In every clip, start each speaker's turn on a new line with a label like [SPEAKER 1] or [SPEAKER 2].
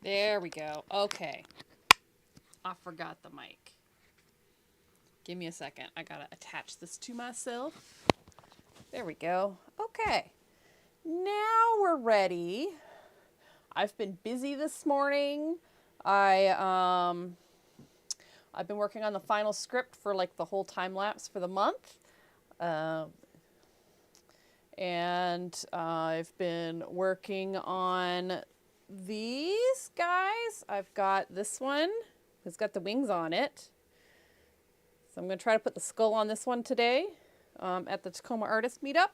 [SPEAKER 1] There we go. Okay. I forgot the mic. Give me a second. I gotta attach this to myself. There we go. Okay. Now we're ready. I've been busy this morning. I've been working on the final script for like the whole time lapse for the month. And I've been working on these guys. I've got this one. It's got the wings on it. So I'm going to try to put the skull on this one today at the Tacoma Artist Meetup.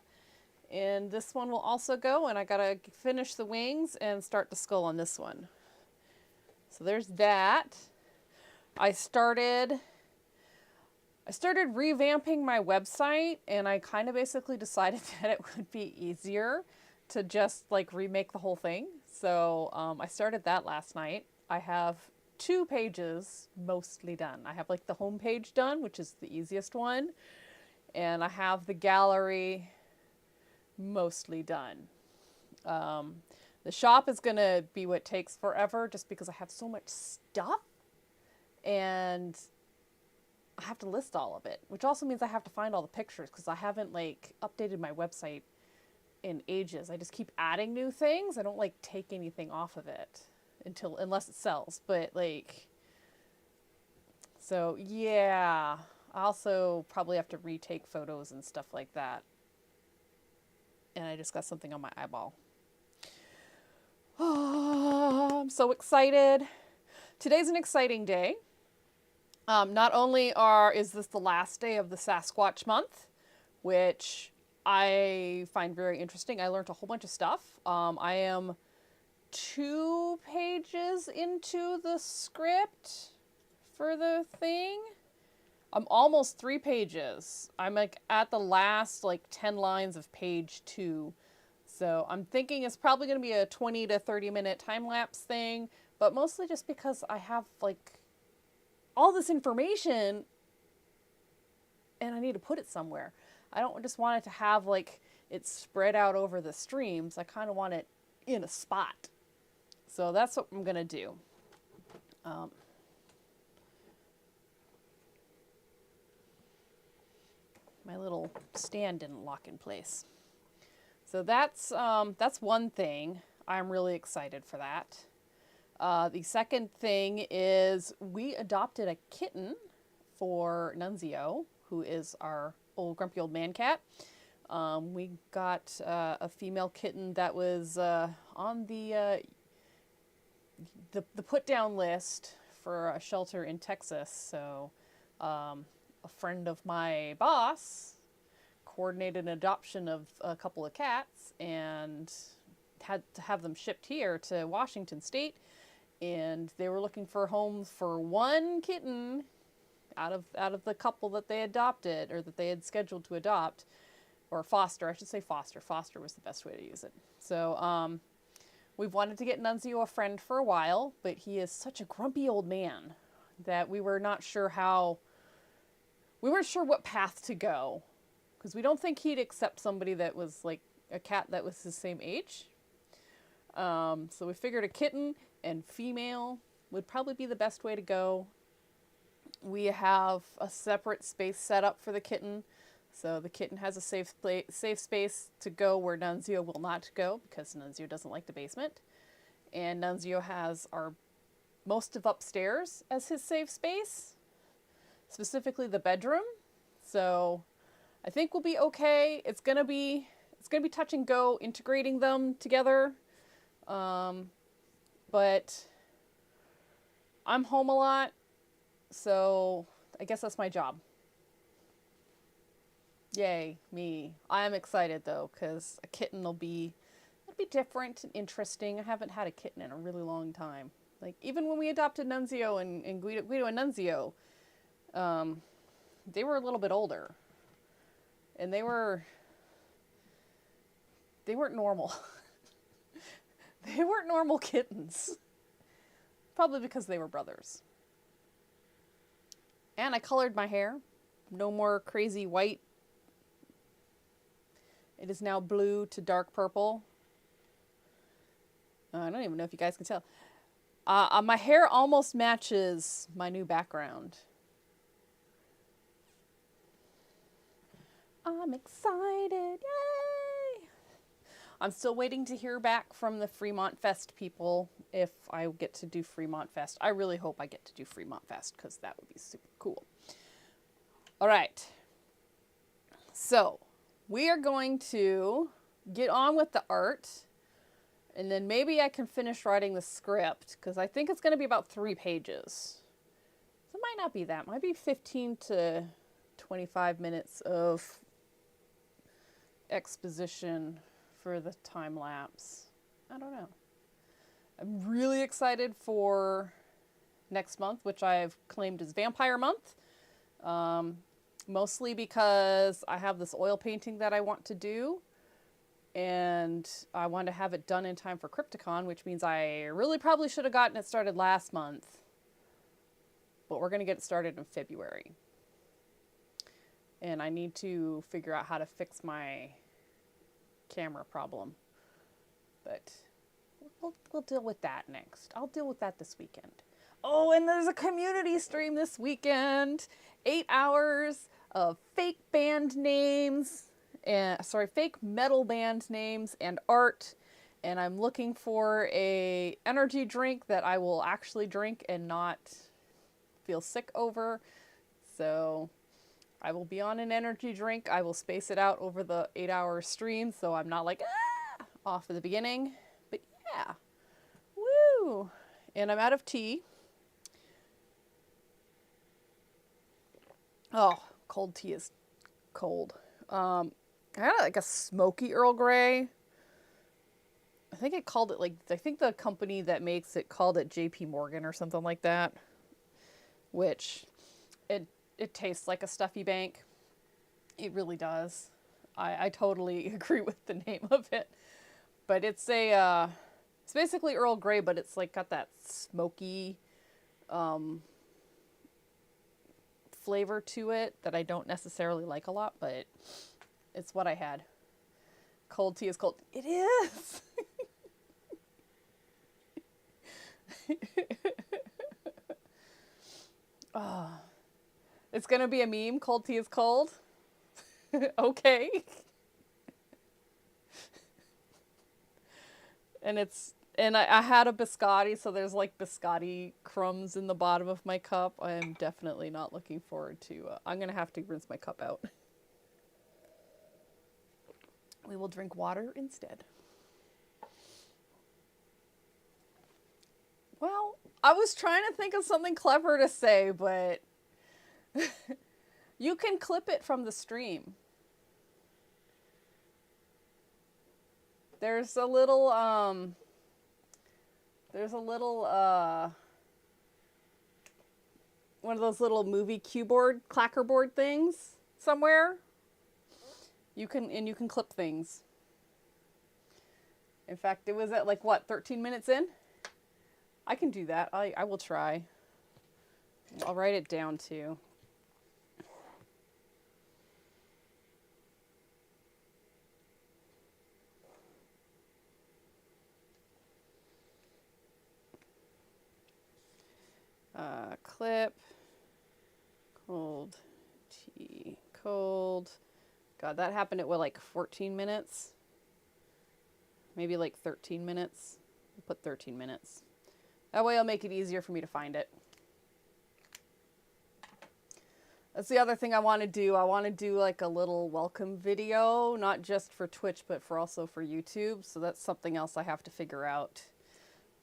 [SPEAKER 1] And this one will also go, and I got to finish the wings and start the skull on this one. So there's that. I started revamping my website, and I kind of basically decided that it would be easier to just like remake the whole thing. So I started that last night. I have 2 pages mostly done. I have like the home page done, which is the easiest one, and I have the gallery mostly done. The shop is going to be what takes forever just because I have so much stuff and I have to list all of it, which also means I have to find all the pictures because I haven't like updated my website in ages. I just keep adding new things. I don't like take anything off of it unless it sells. But like, so yeah, I also probably have to retake photos and stuff like that. And I just got something on my eyeball. Oh, I'm so excited. Today's an exciting day. Not only is this the last day of the Sassquatch month, which I find very interesting. I learned a whole bunch of stuff. I am 2 pages into the script for the thing. I'm almost 3 pages. I'm like at the last like 10 lines of page 2. So I'm thinking it's probably going to be a 20 to 30 minute time lapse thing, but mostly just because I have like all this information and I need to put it somewhere. I don't just want it to have like it spread out over the streams. I kind of want it in a spot. So that's what I'm going to do. My little stand didn't lock in place. So that's one thing. I'm really excited for that. The second thing is we adopted a kitten for Nunzio, who is our grumpy old man cat. We got a female kitten that was on the put down list for a shelter in Texas. So a friend of my boss coordinated an adoption of a couple of cats and had to have them shipped here to Washington State. And they were looking for homes for one kitten out of the couple that they adopted or that they had scheduled to adopt, or foster. I should say foster. Foster was the best way to use it. So we've wanted to get Nunzio a friend for a while, but he is such a grumpy old man that we were not sure we weren't sure what path to go, because we don't think he'd accept somebody that was like a cat that was his same age. So we figured a kitten and female would probably be the best way to go. We have a separate space set up for the kitten. So the kitten has a safe space to go where Nunzio will not go because Nunzio doesn't like the basement. And Nunzio has most of upstairs as his safe space, specifically the bedroom. So I think we'll be okay. It's gonna be touch and go integrating them together. But I'm home a lot, so I guess that's my job. Yay, me. I am excited though, because a kitten it'll be different and interesting. I haven't had a kitten in a really long time. Like even when we adopted Nunzio and Guido and Nunzio, they were a little bit older. And they weren't normal. They weren't normal kittens. Probably because they were brothers. And I colored my hair. No more crazy white. It is now blue to dark purple. I don't even know if you guys can tell. My hair almost matches my new background. I'm excited. Yay! I'm still waiting to hear back from the Fremont Fest people if I get to do Fremont Fest. I really hope I get to do Fremont Fest because that would be super cool. All right. So we are going to get on with the art, and then maybe I can finish writing the script because I think it's going to be about 3 pages. So it might not be that. It might be 15 to 25 minutes of exposition for the time lapse. I don't know. I'm really excited for next month, which I've claimed as Vampire Month. Mostly because I have this oil painting that I want to do, and I want to have it done in time for Crypticon, which means I really probably should have gotten it started last month. But we're going to get it started in February. And I need to figure out how to fix my camera problem. But we'll deal with that next. I'll deal with that this weekend. Oh, and there's a community stream this weekend. 8 hours of fake band names, fake metal band names and art. And I'm looking for a energy drink that I will actually drink and not feel sick over. So I will be on an energy drink. I will space it out over the 8-hour stream so I'm not like off at the beginning. But yeah, woo! And I'm out of tea. Oh, cold tea is cold. I had like a smoky Earl Grey. I think it called it I think the company that makes it called it JP Morgan or something like that. Which it tastes like a stuffy bank. It really does. I totally agree with the name of it. But it's it's basically Earl Grey, but it's like got that smoky flavor to it that I don't necessarily like a lot, but it's what I had. Cold tea is cold. It is! Oh. It's gonna be a meme. Cold tea is cold. Okay. And I had a biscotti, so there's like biscotti crumbs in the bottom of my cup. I am definitely not looking forward to... I'm going to have to rinse my cup out. We will drink water instead. Well, I was trying to think of something clever to say, but... You can clip it from the stream. There's a little, one of those little movie keyboard, clackerboard things somewhere. You can clip things. In fact, it was at 13 minutes in? I can do that. I will try. I'll write it down too. Clip, cold tea, cold. God, that happened at 14 minutes? Maybe 13 minutes. I'll put 13 minutes. That way I'll make it easier for me to find it. That's the other thing I want to do. I want to do a little welcome video, not just for Twitch, but also for YouTube. So that's something else I have to figure out.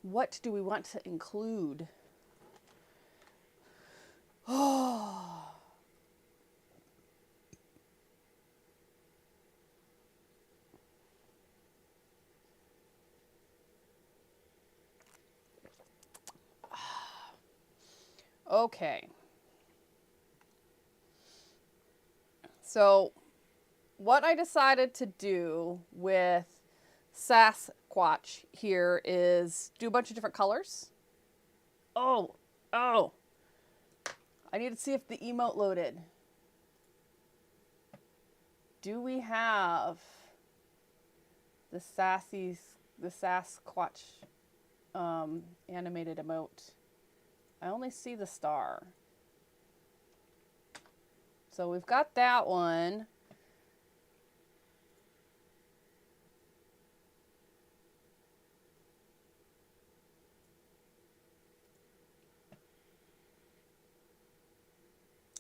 [SPEAKER 1] What do we want to include? Oh. Okay. So, what I decided to do with Sassquatch here is do a bunch of different colors. Oh. I need to see if the emote loaded. Do we have the Sassquatch animated emote. I only see the star. So we've got that one.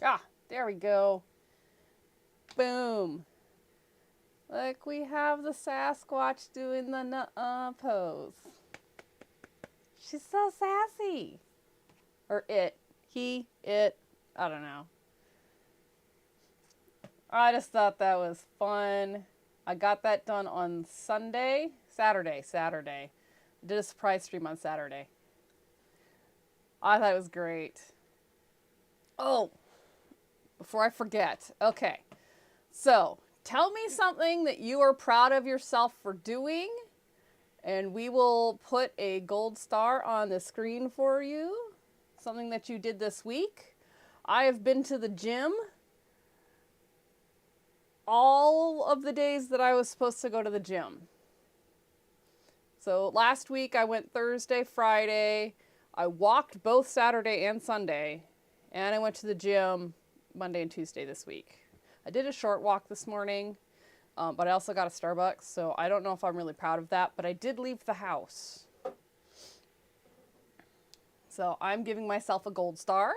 [SPEAKER 1] Ah, there we go. Boom. Look, we have the Sasquatch doing the nuh-uh pose. She's so sassy. Or it. He, it, I don't know. I just thought that was fun. I got that done on Saturday. I did a surprise stream on Saturday. I thought it was great. Oh, before I forget. Okay. So, tell me something that you are proud of yourself for doing, and we will put a gold star on the screen for you. Something that you did this week. I have been to the gym all of the days that I was supposed to go to the gym. So last week I went Thursday, Friday. I walked both Saturday and Sunday. And I went to the gym Monday and Tuesday this week. I did a short walk this morning, but I also got a Starbucks. So I don't know if I'm really proud of that, but I did leave the house. So I'm giving myself a gold star.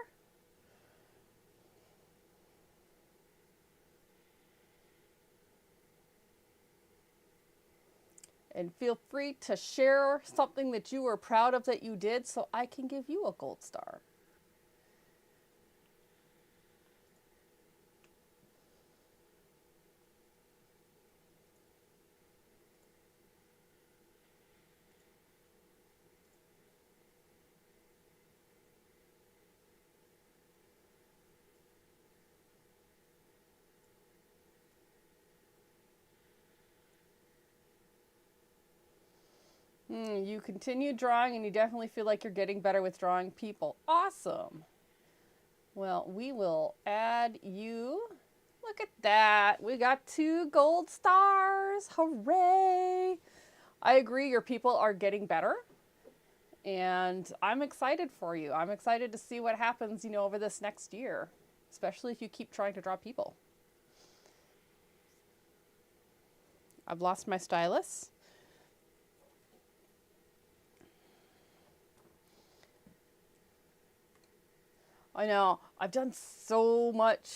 [SPEAKER 1] And feel free to share something that you were proud of that you did so I can give you a gold star. You continue drawing and you definitely feel like you're getting better with drawing people. Awesome. Well, we will add you. Look at that. We got 2 gold stars. Hooray. I agree, your people are getting better. And I'm excited for you. I'm excited to see what happens, over this next year. Especially if you keep trying to draw people. I've lost my stylus. I know. I've done so much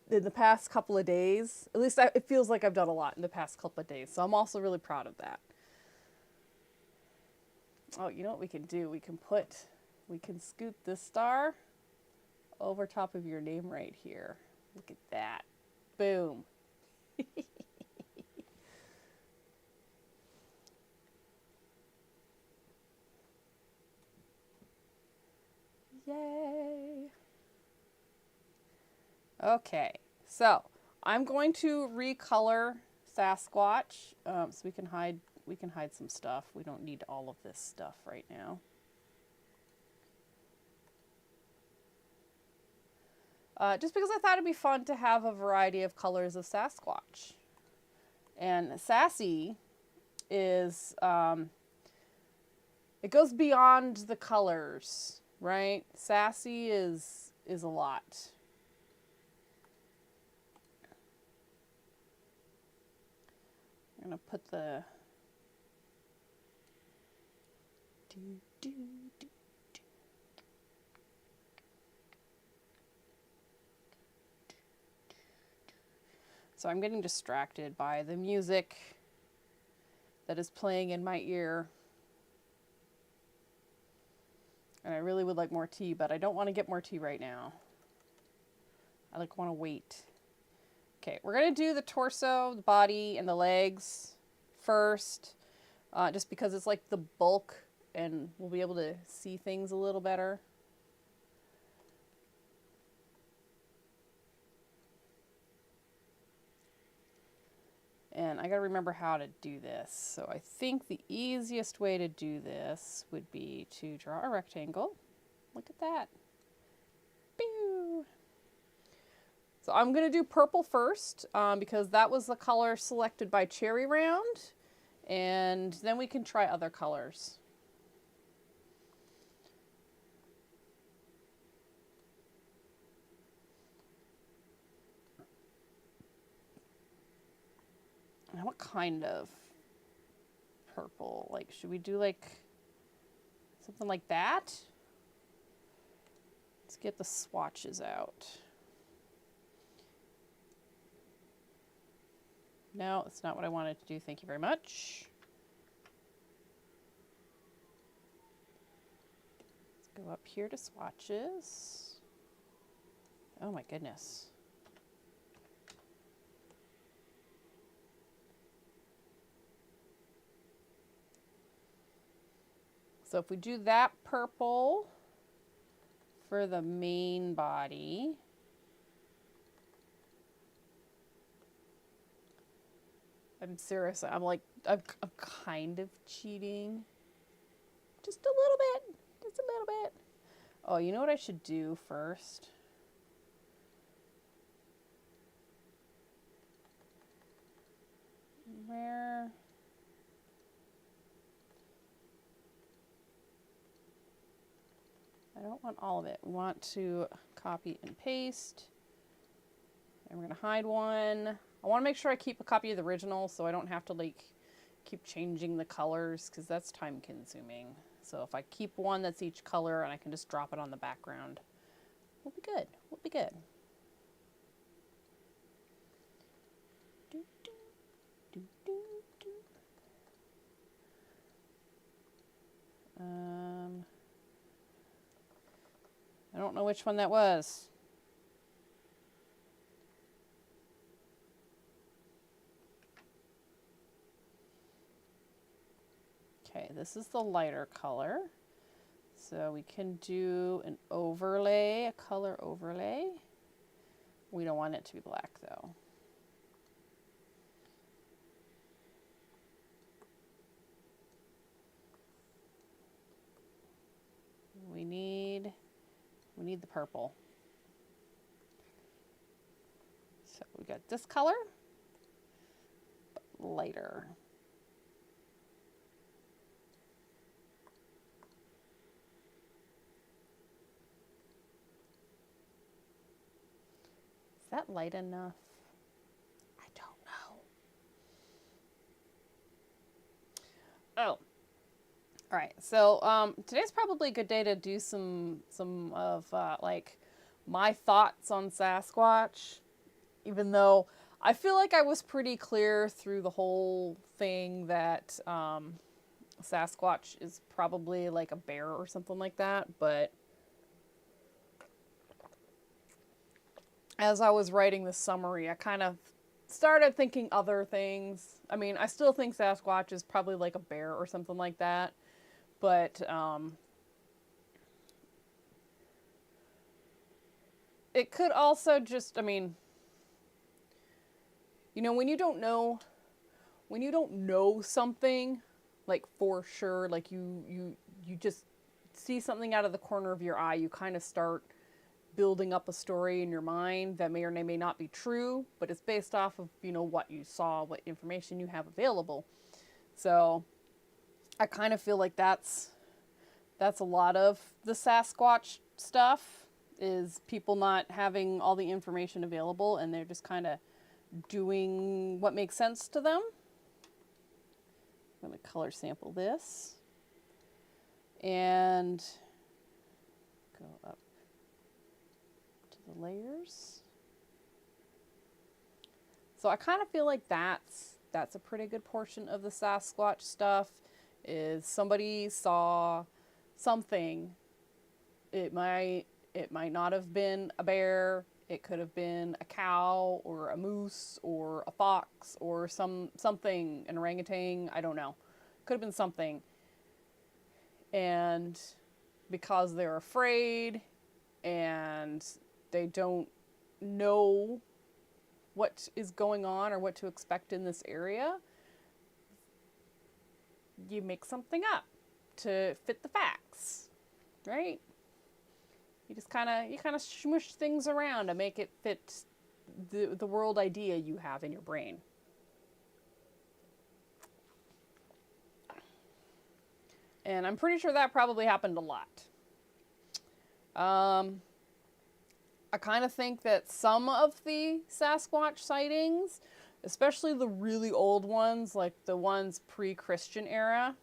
[SPEAKER 1] in the past couple of days. At least it feels like I've done a lot in the past couple of days. So I'm also really proud of that. Oh, you know what we can do? We can scoot this star over top of your name right here. Look at that. Boom. Yay. Okay, so I'm going to recolor Sassquatch so we can hide some stuff. We don't need all of this stuff right now. Just because I thought it'd be fun to have a variety of colors of Sassquatch. And sassy is, it goes beyond the colors, right? Sassy is a lot. I'm going to put the... So I'm getting distracted by the music that is playing in my ear. And I really would like more tea, but I don't want to get more tea right now. I want to wait. Okay, we're going to do the torso, the body, and the legs first. Just because it's like the bulk and we'll be able to see things a little better. And I gotta remember how to do this. So I think the easiest way to do this would be to draw a rectangle. Look at that. Pew! So I'm gonna do purple first because that was the color selected by Cherry Round. And then we can try other colors. what kind of purple? Like, should we do like something like that? Let's get the swatches out. No, that's not what I wanted to do. Thank you very much. Let's go up here to swatches. Oh my goodness. So if we do that purple for the main body, I'm serious. I'm kind of cheating. Just a little bit. Just a little bit. Oh, you know what I should do first? Where? I don't want all of it. We want to copy and paste. And we're going to hide one. I want to make sure I keep a copy of the original so I don't have to like keep changing the colors because that's time consuming. So if I keep one that's each color and I can just drop it on the background, we'll be good. We'll be good. I don't know which one that was. Okay, this is the lighter color. So we can do an overlay, a color overlay. We don't want it to be black though. We need the purple. So we got this color, but lighter. Is that light enough? I don't know. Oh. All right, so today's probably a good day to do some of like my thoughts on Sasquatch, even though I feel like I was pretty clear through the whole thing that Sasquatch is probably like a bear or something like that, but as I was writing the summary, I kind of started thinking other things. I mean, I still think Sasquatch is probably like a bear or something like that. But it could also just, I mean, you know, when you don't know something, like for sure, like you just see something out of the corner of your eye, you kind of start building up a story in your mind that may or may not be true, but it's based off of, you know, what you saw, what information you have available. So I kind of feel like that's a lot of the Sasquatch stuff, is people not having all the information available and they're just kind of doing what makes sense to them. I'm going to color sample this and go up to the layers. So I kind of feel like that's a pretty good portion of the Sasquatch stuff. Is somebody saw something. It might not have been a bear. It could have been a cow or a moose or a fox or something, an orangutan. I don't know. Could have been something. And because they're afraid and they don't know what is going on or what to expect in this area, you make something up to fit the facts, right? You just kind of smush things around to make it fit the world idea you have in your brain. And I'm pretty sure that probably happened a lot. I kind of think that some of the Sasquatch sightings, especially the really old ones, like the ones pre-Christian era.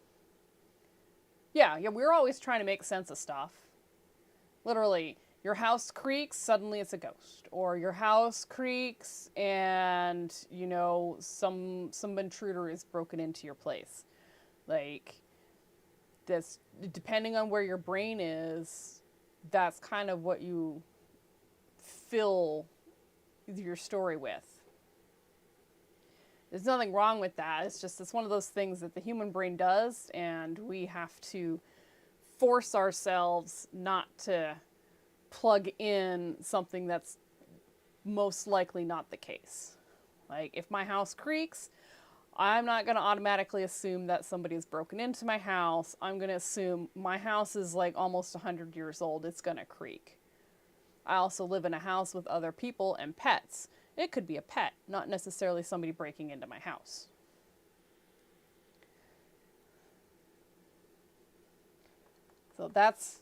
[SPEAKER 1] Yeah, we're always trying to make sense of stuff. Literally, your house creaks, suddenly it's a ghost. Or your house creaks and, you know, some intruder is broken into your place. Like, that's, depending on where your brain is, that's kind of what you fill your story with. There's nothing wrong with that. It's one of those things that the human brain does, and we have to force ourselves not to plug in something that's most likely not the case. Like, if my house creaks, I'm not going to automatically assume that somebody has broken into my house. I'm going to assume my house is like almost 100 years old. It's going to creak. I also live in a house with other people and pets. It could be a pet, not necessarily somebody breaking into my house. So that's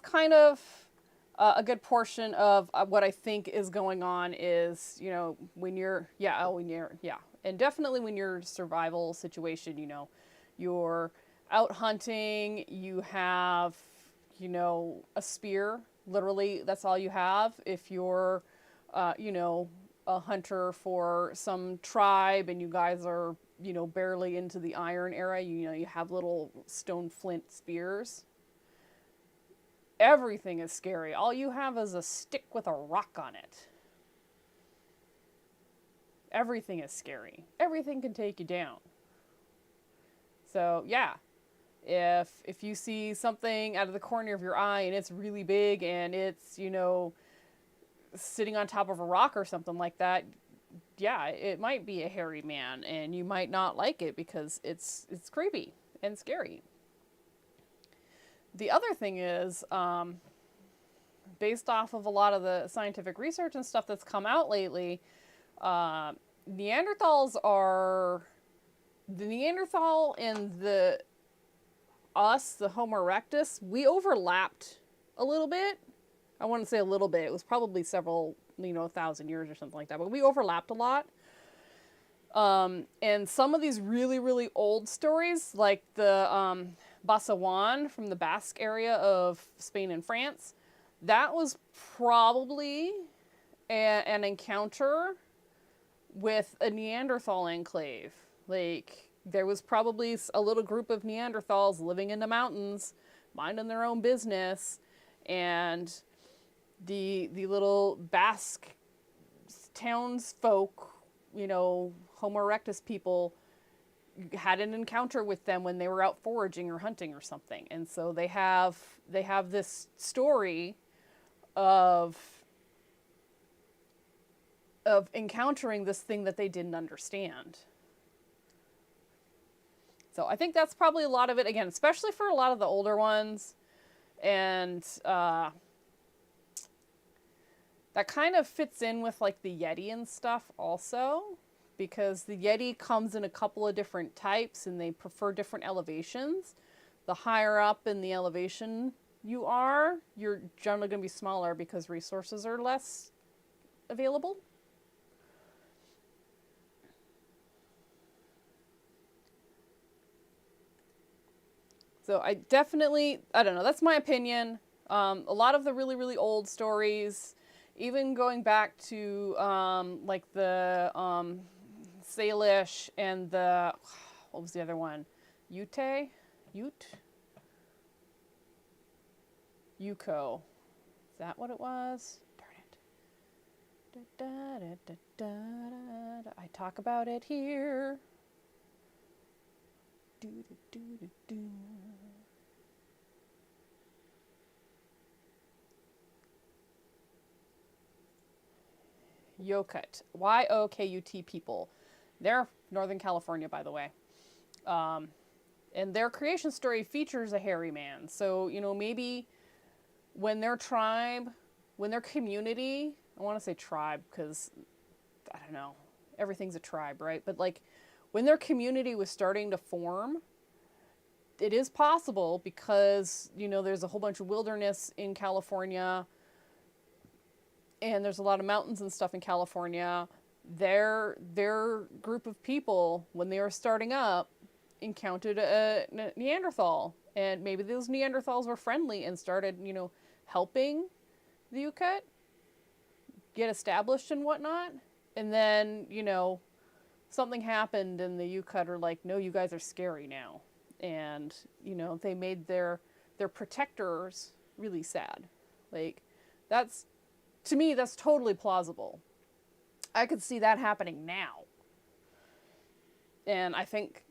[SPEAKER 1] kind of a good portion of what I think is going on is, you know, and definitely when you're in a survival situation, you know, you're out hunting, you have, you know, a spear. Literally, that's all you have. If you're you know, a hunter for some tribe and you guys are, you know, barely into the iron era, you know, you have little stone flint spears. Everything is scary. All you have is a stick with a rock on it. Everything is scary. Everything can take you down. So, yeah. If you see something out of the corner of your eye and it's really big and it's, you know, sitting on top of a rock or something like that, yeah, it might be a hairy man, and you might not like it because it's creepy and scary. The other thing is, based off of a lot of the scientific research and stuff that's come out lately, the Neanderthal and the Homo erectus, we overlapped a little bit. I wouldn't say a little bit. It was probably several, you know, 1,000 years or something like that. But we overlapped a lot. And some of these really, really old stories, like the Bassawan from the Basque area of Spain and France, that was probably an encounter with a Neanderthal enclave. Like, there was probably a little group of Neanderthals living in the mountains, minding their own business, and the little Basque townsfolk, you know, Homo erectus people, had an encounter with them when they were out foraging or hunting or something. And so they have this story of encountering this thing that they didn't understand. So I think that's probably a lot of it, again, especially for a lot of the older ones. And that kind of fits in with like the Yeti and stuff also, because the Yeti comes in a couple of different types and they prefer different elevations. The higher up in the elevation you are, you're generally going to be smaller because resources are less available. So I don't know, that's my opinion. A lot of the really, really old stories, even going back to like the Salish and the, what was the other one? Yuko? Is that what it was? Darn it. I talk about it here. Yokut. Yokut people. They're Northern California, by the way. And their creation story features a hairy man. So, you know, maybe when their tribe, when their community, I want to say tribe because, I don't know, everything's a tribe, right? But like, when their community was starting to form, it is possible because, you know, there's a whole bunch of wilderness in California and there's a lot of mountains and stuff in California. their group of people, when they were starting up, encountered a Neanderthal, and maybe those Neanderthals were friendly and started, helping the Ukut get established and whatnot. And then, something happened and the Ukut are like, no, you guys are scary now. And, they made their protectors really sad. Like, to me, that's totally plausible. I could see that happening now. And I think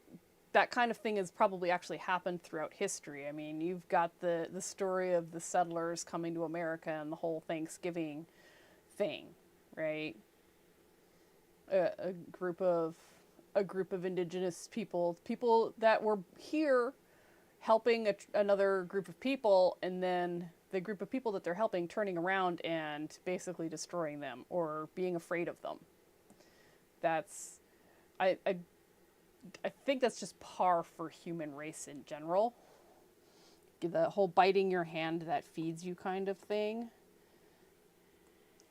[SPEAKER 1] that kind of thing has probably actually happened throughout history. I mean, you've got the story of the settlers coming to America and the whole Thanksgiving thing, right? A group of indigenous people that were here helping another group of people, and then the group of people that they're helping turning around and basically destroying them or being afraid of them. That's, I think that's just par for human race in general. The whole biting your hand that feeds you kind of thing.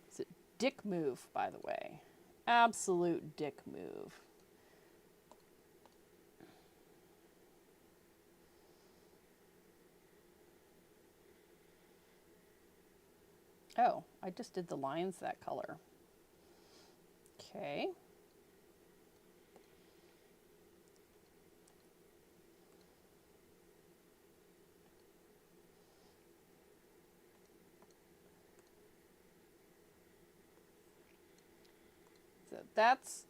[SPEAKER 1] It's a dick move, by the way. Absolute dick move. Oh, I just did the lines that color. Okay. So that's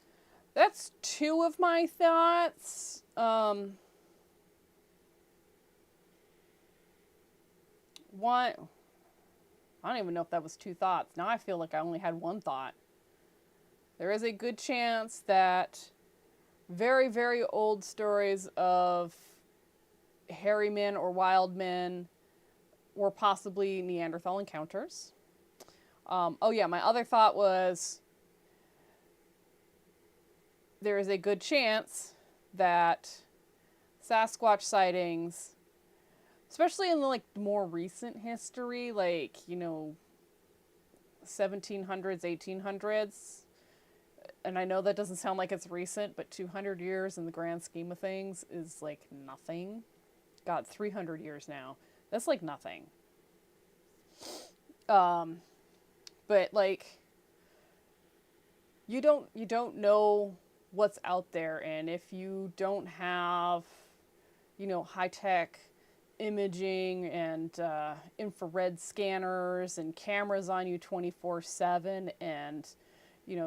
[SPEAKER 1] two of my thoughts. One, I don't even know if that was two thoughts. Now I feel like I only had one thought. There is a good chance that very, very old stories of hairy men or wild men were possibly Neanderthal encounters. Oh yeah, my other thought was there is a good chance that Sasquatch sightings, especially in the more recent history, 1700s, 1800s, and I know that doesn't sound like it's recent, but 200 years in the grand scheme of things is like nothing. God, 300 years now. That's like nothing. But you don't know what's out there, and if you don't have, high-tech imaging and infrared scanners and cameras on you 24/7 and,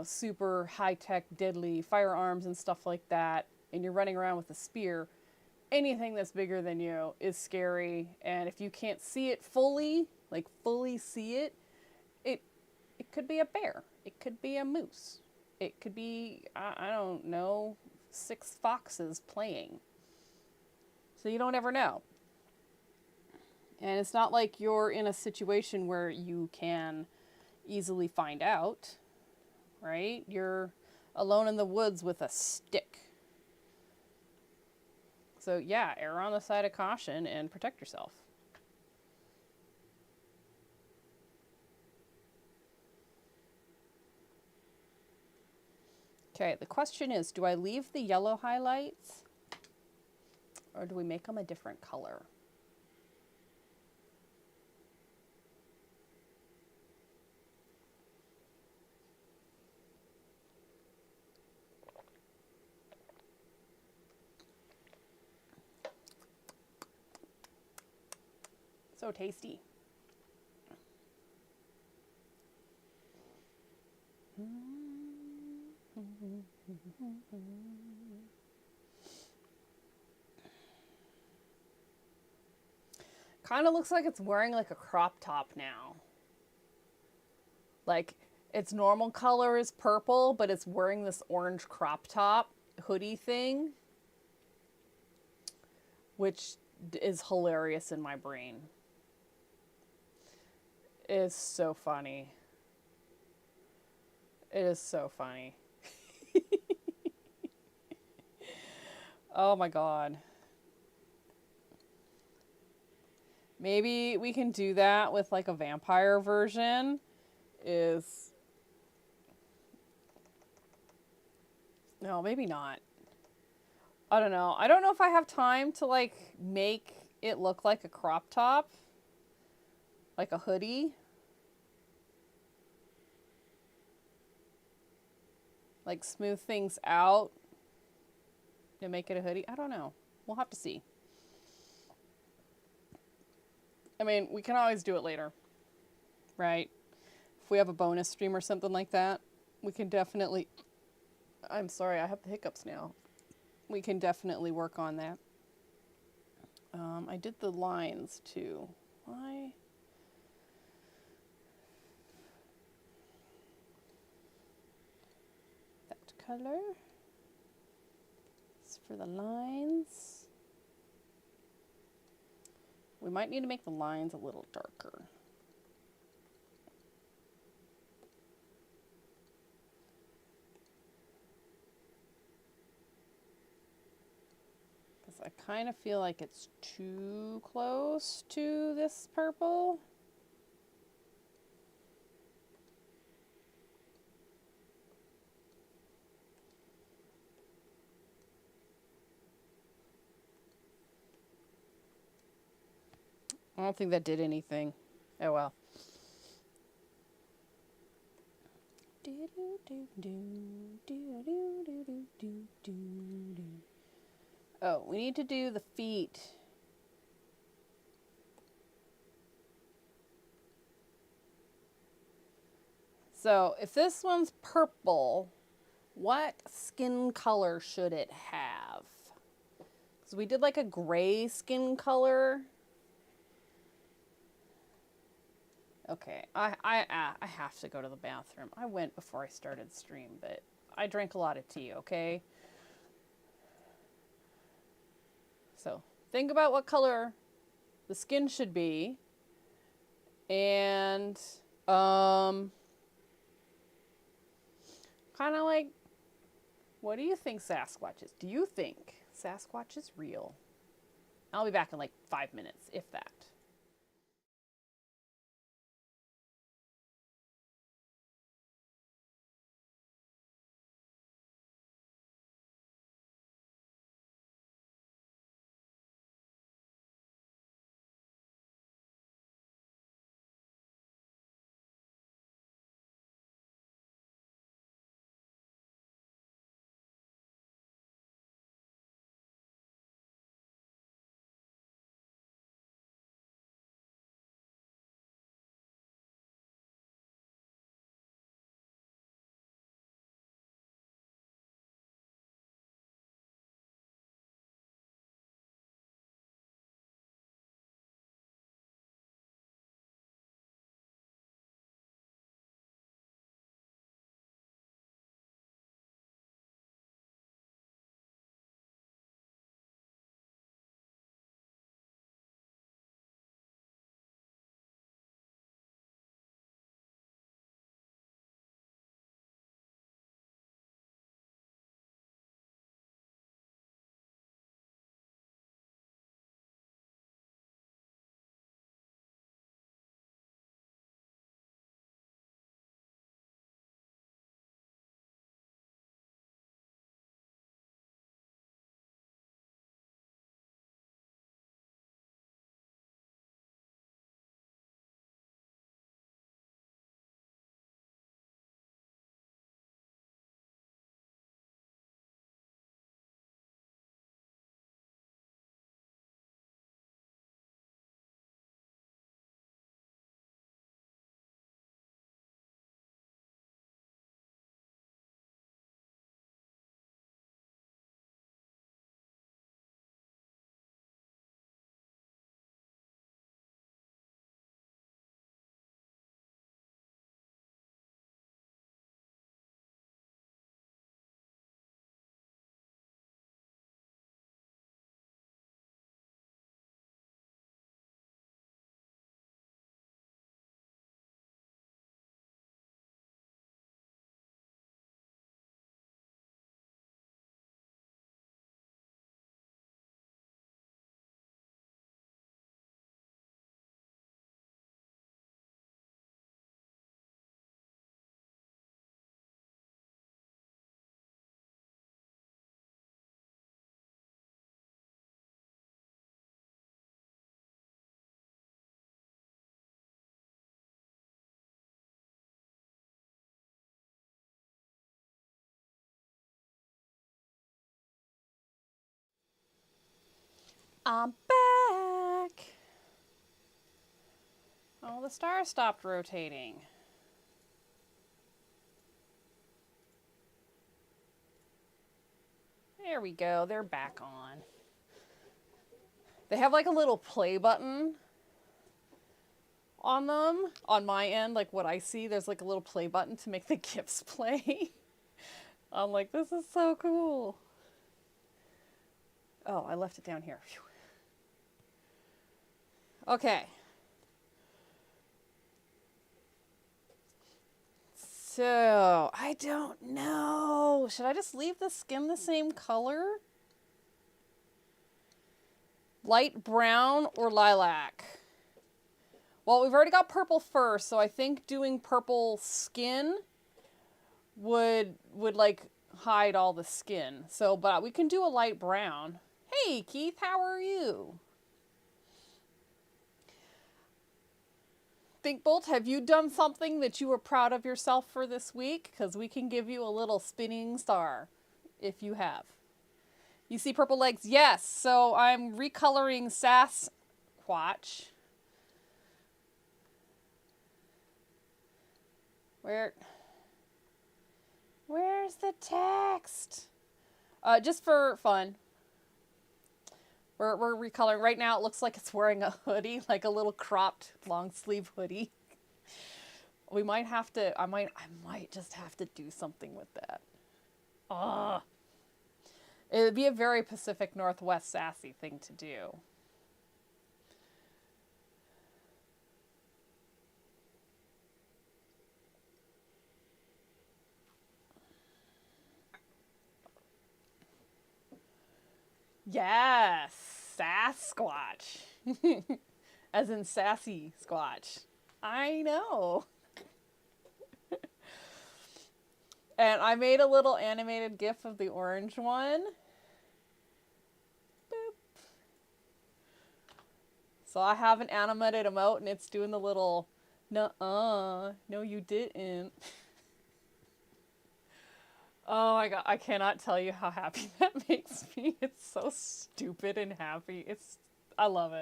[SPEAKER 1] super high-tech deadly firearms and stuff like that, and you're running around with a spear, anything that's bigger than you is scary. And if you can't see it fully see it, it could be a bear. It could be a moose. It could be, I don't know, 6 foxes playing. So you don't ever know. And it's not like you're in a situation where you can easily find out, right? You're alone in the woods with a stick. So yeah, err on the side of caution and protect yourself. Okay, the question is, do I leave the yellow highlights or do we make them a different color? So tasty. Kind of looks like it's wearing like a crop top now. Like its normal color is purple, but it's wearing this orange crop top hoodie thing, which is hilarious in my brain. It is so funny. It is so funny. Oh my god. Maybe we can do that with like a vampire version. Is No, maybe not. I don't know. I don't know if I have time to like make it look like a crop top, like a hoodie. Like smooth things out to make it a hoodie. I don't know. We'll have to see. I mean, we can always do it later, right? If we have a bonus stream or something like that, we can definitely. I'm sorry, I have the hiccups now. We can definitely work on that. I did the lines too. Why? That color. It's for the lines. We might need to make the lines a little darker. Because I kind of feel like it's too close to this purple. I don't think that did anything. Oh well. Oh, we need to do the feet. So, if this one's purple, what skin color should it have? Because we did like a gray skin color. Okay, I have to go to the bathroom. I went before I started stream, but I drank a lot of tea, okay? So, think about what color the skin should be. And, kind of like, what do you think Sasquatch is? Do you think Sasquatch is real? I'll be back in like 5 minutes, if that. I'm back. Oh, the star stopped rotating. There we go. They're back on. They have like a little play button on them. On my end, like what I see, there's like a little play button to make the GIFs play. I'm like, this is so cool. Oh, I left it down here. Phew. Okay. So, I don't know. Should I just leave the skin the same color? Light brown or lilac? Well, we've already got purple fur, so I think doing purple skin would like hide all the skin. So, but we can do a light brown. Hey, Keith, how are you? Thinkbolt, have you done something that you were proud of yourself for this week? Because we can give you a little spinning star if you have. You see purple legs? Yes. So I'm recoloring Sassquatch. Where's the text? Just for fun. We're recoloring. Right now it looks like it's wearing a hoodie, like a little cropped long sleeve hoodie. We might have to, I might just have to do something with that. It would be a very Pacific Northwest sassy thing to do. Yes, Sassquatch. As in sassy squatch. I know. And I made a little animated GIF of the orange one. Boop. So I have an animated emote and it's doing the little, nuh-uh, no you didn't. Oh my god, I cannot tell you how happy that makes me. It's so stupid and happy. I love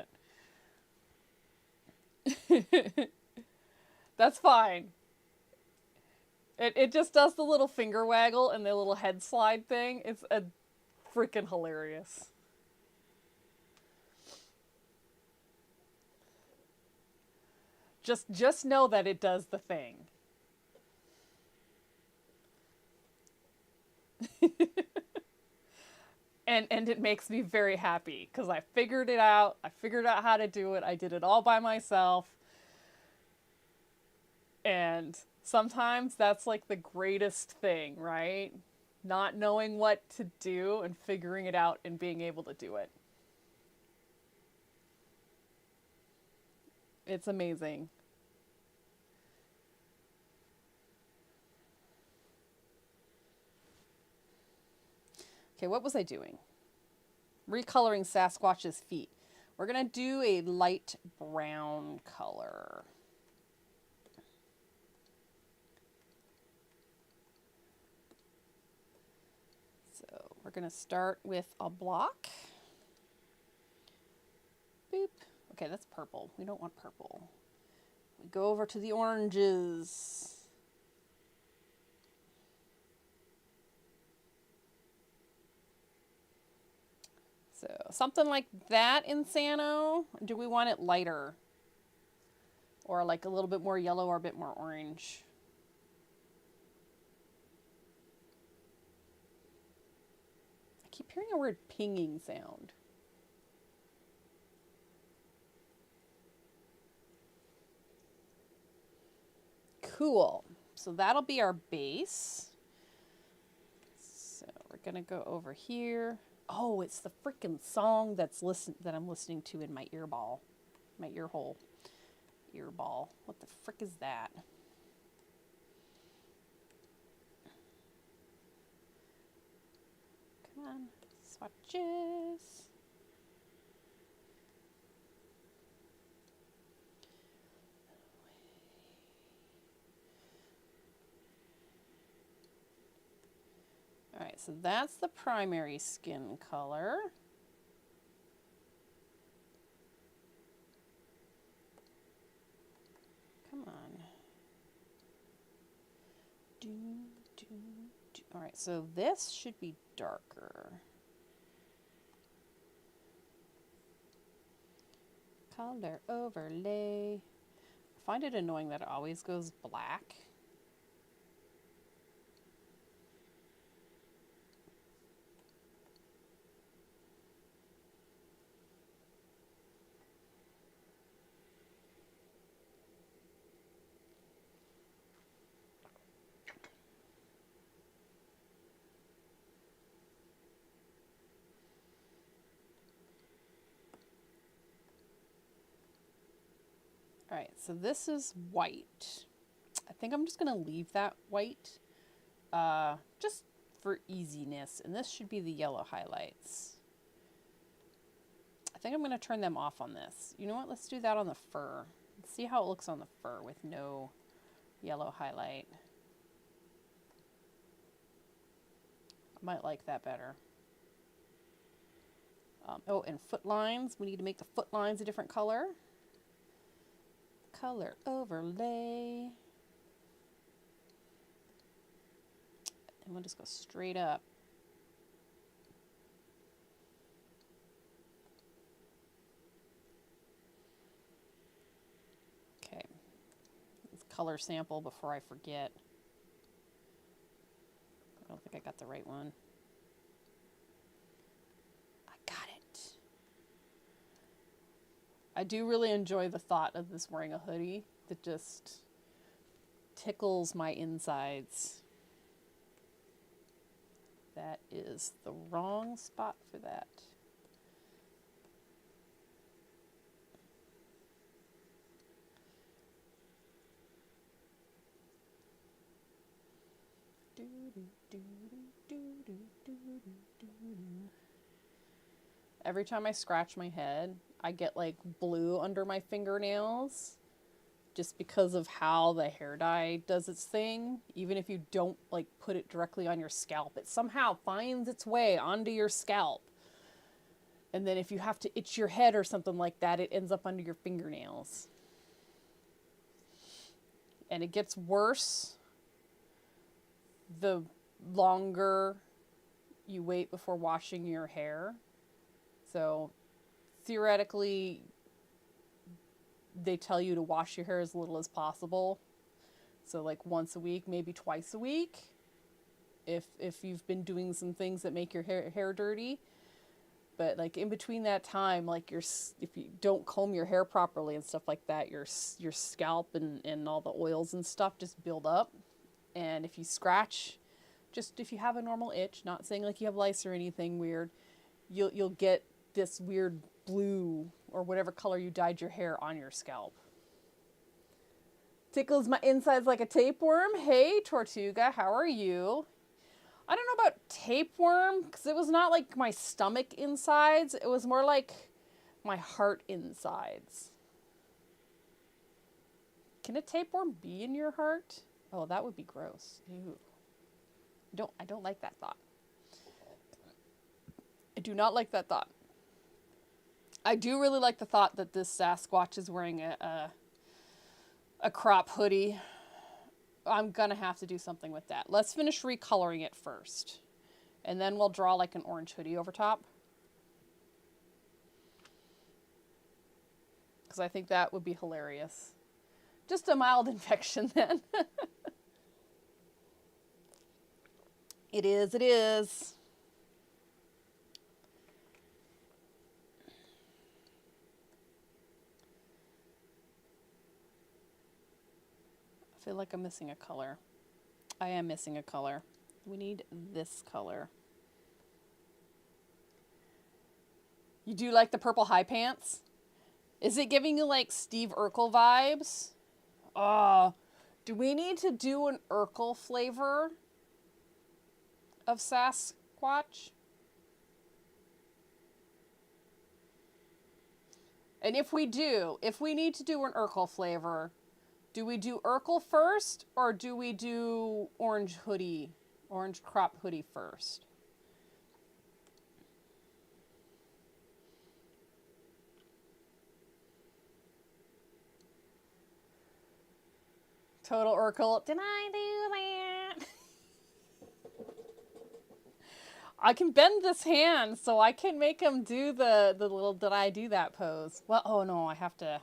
[SPEAKER 1] it. That's fine. It just does the little finger waggle and the little head slide thing. It's a freaking hilarious. Just know that it does the thing. And it makes me very happy because I figured it out. I figured out how to do it. I did it all by myself. And sometimes that's like the greatest thing, right? Not knowing what to do and figuring it out and being able to do it. It's amazing. Okay, what was I doing? Recoloring Sasquatch's feet. We're going to do a light brown color. So we're going to start with a block. Boop. Okay, that's purple. We don't want purple. We go over to the oranges. So something like that in Sano. Do we want it lighter? Or like a little bit more yellow or a bit more orange? I keep hearing a weird pinging sound. Cool. So that'll be our base. So we're going to go over here. Oh, it's the freaking song that I'm listening to in my earball. My ear hole. Earball. What the frick is that? Come on. Swatches. Alright, so that's the primary skin color. All right, so this should be darker. Color overlay. I find it annoying that it always goes black. All right, so this is white. I think I'm just gonna leave that white, just for easiness. And this should be the yellow highlights. I think I'm gonna turn them off on this. You know what, let's do that on the fur. Let's see how it looks on the fur with no yellow highlight. I might like that better. Oh, and foot lines. We need to make the foot lines a different color. Color overlay. And we'll just go straight up. Okay. Let's color sample before I forget. I don't think I got the right one. I got it. I do really enjoy the thought of this wearing a hoodie that just tickles my insides. That is the wrong spot for that. Every time I scratch my head, I get like blue under my fingernails just because of how the hair dye does its thing. Even if you don't like put it directly on your scalp, it somehow finds its way onto your scalp. And then if you have to itch your head or something like that, it ends up under your fingernails. And it gets worse the longer you wait before washing your hair. So theoretically, they tell you to wash your hair as little as possible. So like once a week, maybe twice a week. If you've been doing some things that make your hair dirty. But like in between that time, like if you don't comb your hair properly and stuff like that, your scalp and all the oils and stuff just build up. And if you scratch, just if you have a normal itch, not saying like you have lice or anything weird, you'll get this weird blue or whatever color you dyed your hair on your scalp. Tickles my insides like a tapeworm. Hey, Tortuga, how are you? I don't know about tapeworm, because it was not like my stomach insides. It was more like my heart insides. Can a tapeworm be in your heart? Oh, that would be gross. Ew. I don't like that thought. I do not like that thought. I do really like the thought that this Sasquatch is wearing a crop hoodie. I'm going to have to do something with that. Let's finish recoloring it first. And then we'll draw like an orange hoodie over top. Because I think that would be hilarious. Just a mild infection then. It is, it is. I feel like I'm missing a color. I am missing a color. We need this color. You do like the purple high pants? Is it giving you like Steve Urkel vibes? Do we need to do an Urkel flavor of Sassquatch? And if we need to do an Urkel flavor, do we do Urkel first, or do we do orange crop hoodie first? Total Urkel. Did I do that? I can bend this hand so I can make him do the little did I do that pose. Well, oh no, I have to.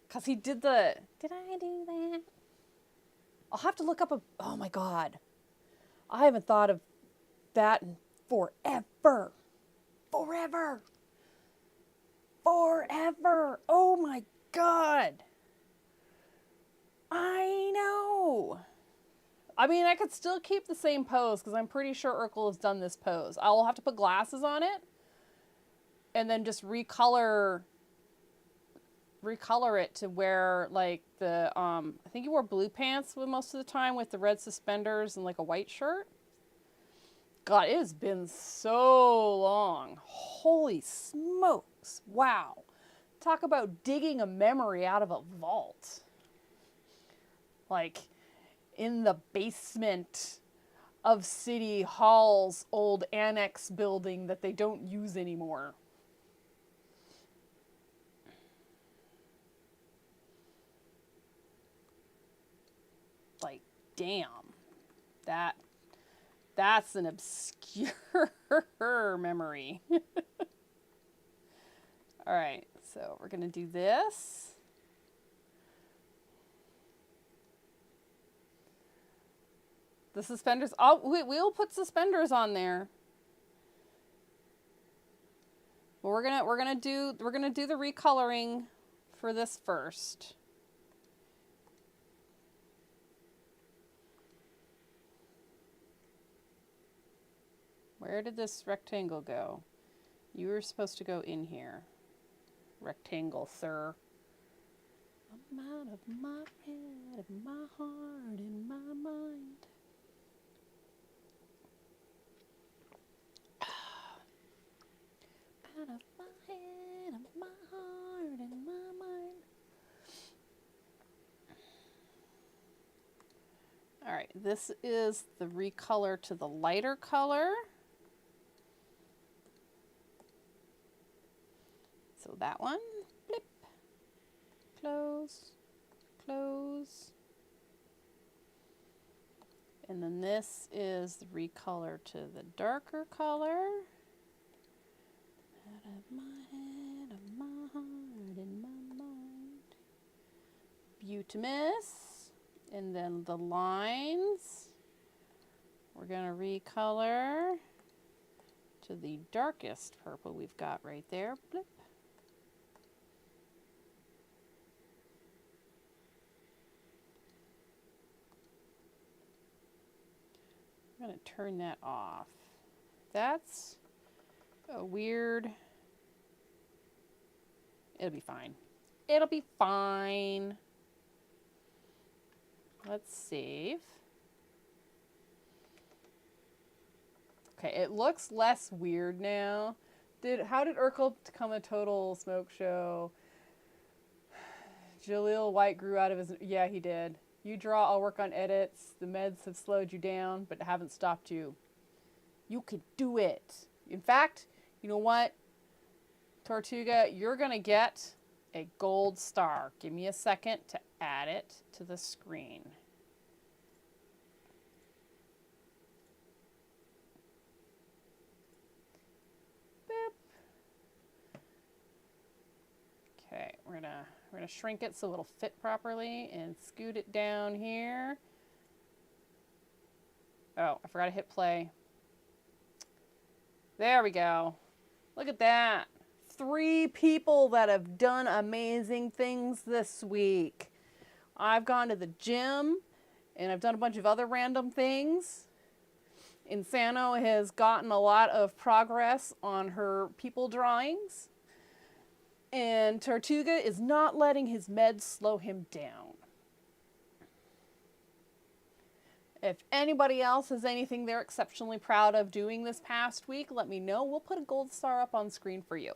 [SPEAKER 1] Because he did the, did I do that? I'll have to look up a, oh my God. I haven't thought of that in forever. Forever. Forever. Oh my God. I know. I mean, I could still keep the same pose because I'm pretty sure Urkel has done this pose. I'll have to put glasses on it and then just recolor it to where like the, I think he wore blue pants most of the time with the red suspenders and like a white shirt. God, it has been so long. Holy smokes. Wow. Talk about digging a memory out of a vault. Like in the basement of City Hall's old annex building that they don't use anymore. Like, damn. That's an obscure memory. All right, so we're going to do this. The suspenders, oh, we'll put suspenders on there. But we're gonna do the recoloring for this first. Where did this rectangle go? You were supposed to go in here. Rectangle, sir. I'm out of my head, of my heart, and my mind. Out of my head, of my heart, and my mind. All right, this is the recolor to the lighter color. So that one, blip, close, close. And then this is the recolor to the darker color. Out of my head, of my heart, and my mind. Butamus. And then the lines, we're going to recolor to the darkest purple we've got right there. Blip. I'm going to turn that off. That's a weird, it'll be fine. It'll be fine. Let's save. Okay, it looks less weird now. How did Urkel become a total smoke show? Jaleel White grew out of his, yeah, he did. You draw, I'll work on edits. The meds have slowed you down, but haven't stopped you. You could do it. In fact, you know what? Tortuga, you're going to get a gold star. Give me a second to add it to the screen. Boop. Okay, we're gonna shrink it so it'll fit properly and scoot it down here. Oh, I forgot to hit play. There we go. Look at that. 3 people that have done amazing things this week. I've gone to the gym and I've done a bunch of other random things. Insano has gotten a lot of progress on her people drawings. And Tortuga is not letting his meds slow him down. If anybody else has anything they're exceptionally proud of doing this past week, let me know. We'll put a gold star up on screen for you.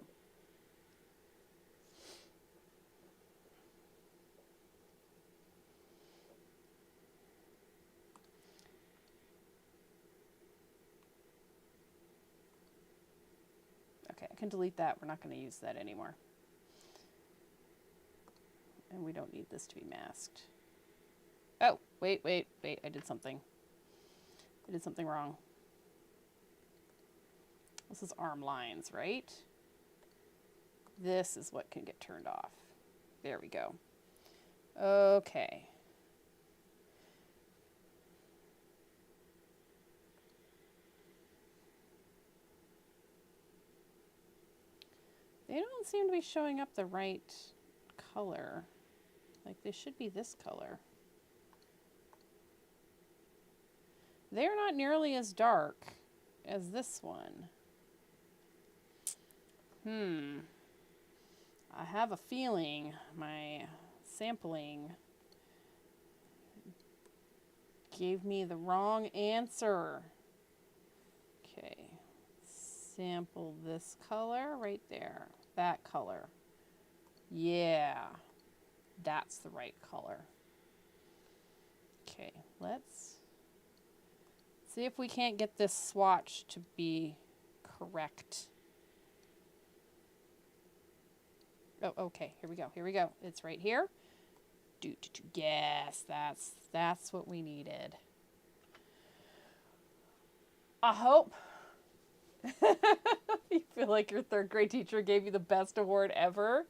[SPEAKER 1] Okay, I can delete that. We're not going to use that anymore. And we don't need this to be masked. Oh, wait. I did something. I did something wrong. This is arm lines, right? This is what can get turned off. There we go. Okay. They don't seem to be showing up the right color. Like they should be this color. They're not nearly as dark as this one. I have a feeling my sampling gave me the wrong answer. Okay, sample this color right there. That color. Yeah, that's the right color. Okay, let's see if we can't get this swatch to be correct. Oh, okay, here we go, here we go. It's right here. Yes, that's what we needed. I hope you feel like your third grade teacher gave you the best award ever.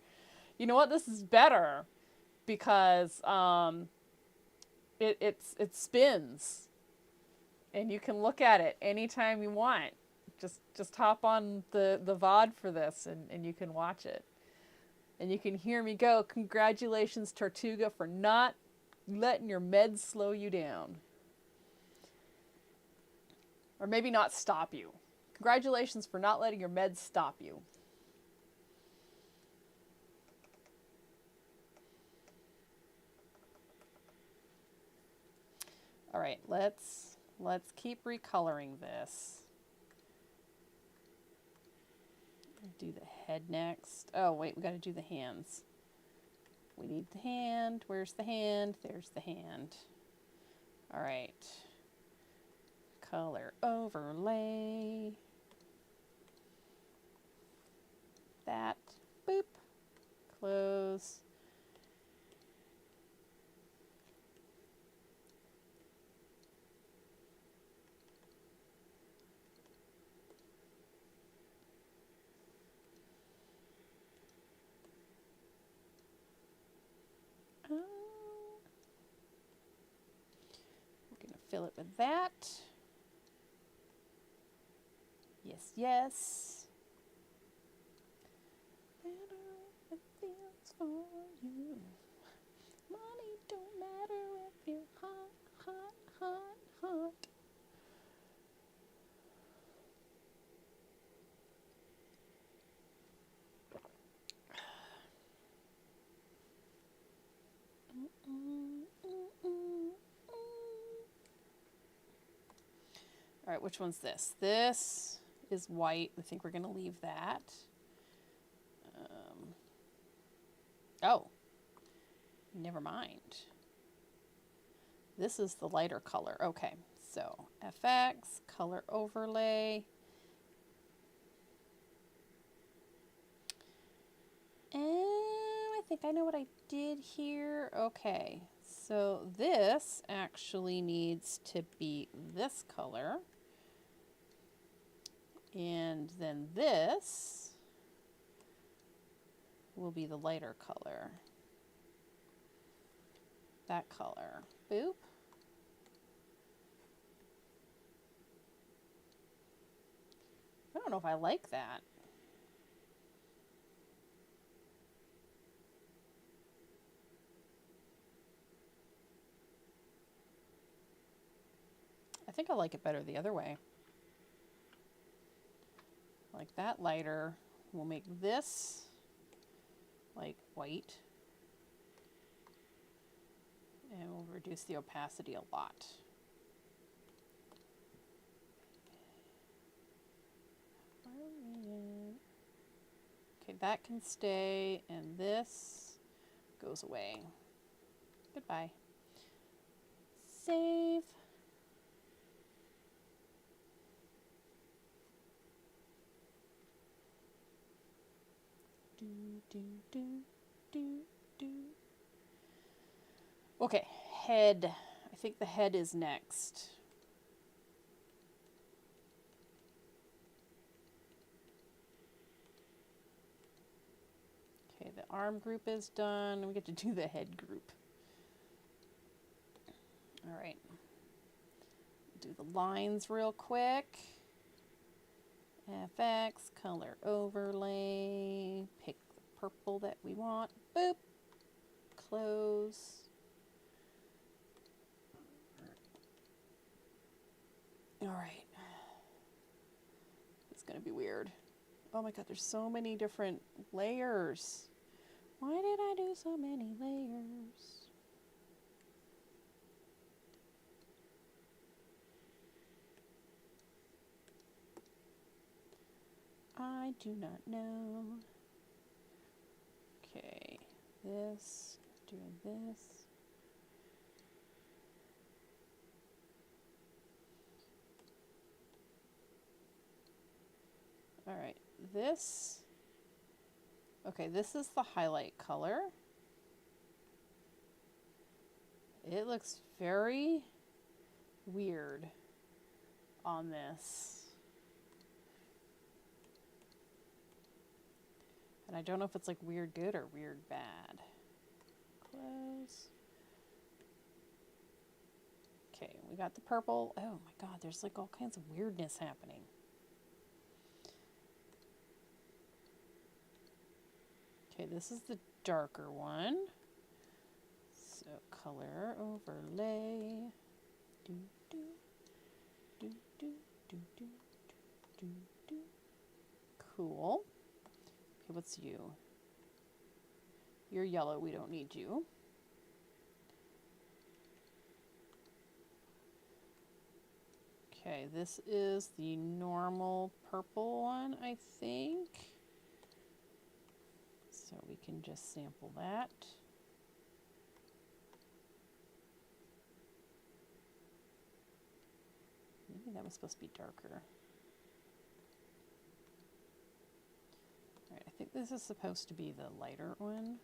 [SPEAKER 1] You know what? This is better because it spins, and you can look at it anytime you want. Just hop on the VOD for this, and you can watch it. And you can hear me go, congratulations, Tortuga, for not letting your meds slow you down. Or maybe not stop you. Congratulations for not letting your meds stop you. All right, let's keep recoloring this. Do the head next. Oh, wait, we got to do the hands. We need the hand. Where's the hand? There's the hand. All right. Color overlay. That. Boop. Close. Fill it with that. Yes, yes. Better if it feels for you. Money don't matter if you're hot, hot, hot, hot. All right, which one's this? This is white. I think we're going to leave that. Oh, never mind. This is the lighter color. Okay, so FX, color overlay. And I think I know what I did here. Okay, so this actually needs to be this color. And then this will be the lighter color. That color. Boop. I don't know if I like that. I think I like it better the other way. Like that lighter. We'll make this like white. And we'll reduce the opacity a lot. Okay, that can stay, and this goes away. Goodbye. Save. Okay, head. I think the head is next. the arm group is done. We get to do the head group. All right. Do the lines real quick. FX, color overlay. Pick the purple that we want. Boop. Close. All right. It's going to be weird. Oh my god, there's so many different layers. Why did I do so many layers? I do not know. Okay, this, doing this. All right, this, okay, this is the highlight color. It looks very weird on this. And I don't know if it's like weird good or weird bad. Close. Okay, we got the purple. Oh my god, there's like all kinds of weirdness happening. Okay, this is the darker one. So color overlay. Do, do, do, do, do, do, do, do. Cool. Okay, what's you? You're yellow, we don't need you. Okay, this is the normal purple one, I think. So we can just sample that. Maybe that was supposed to be darker. All right, I think this is supposed to be the lighter one.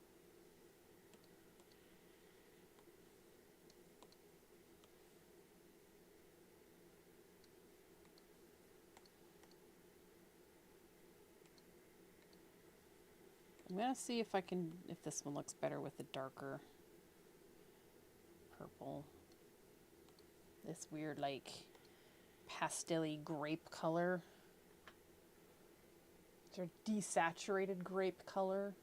[SPEAKER 1] I'm gonna see if I can, if this one looks better with the darker purple. This weird like pastel-y grape color. Sort of desaturated grape color.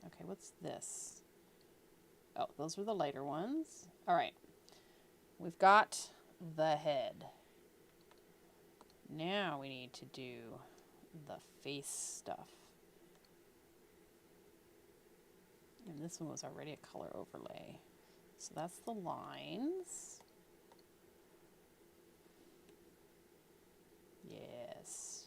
[SPEAKER 1] Okay, what's this? Oh, those were the lighter ones. All right, we've got the head. Now we need to do the face stuff. And this one was already a color overlay. So that's the lines. Yes.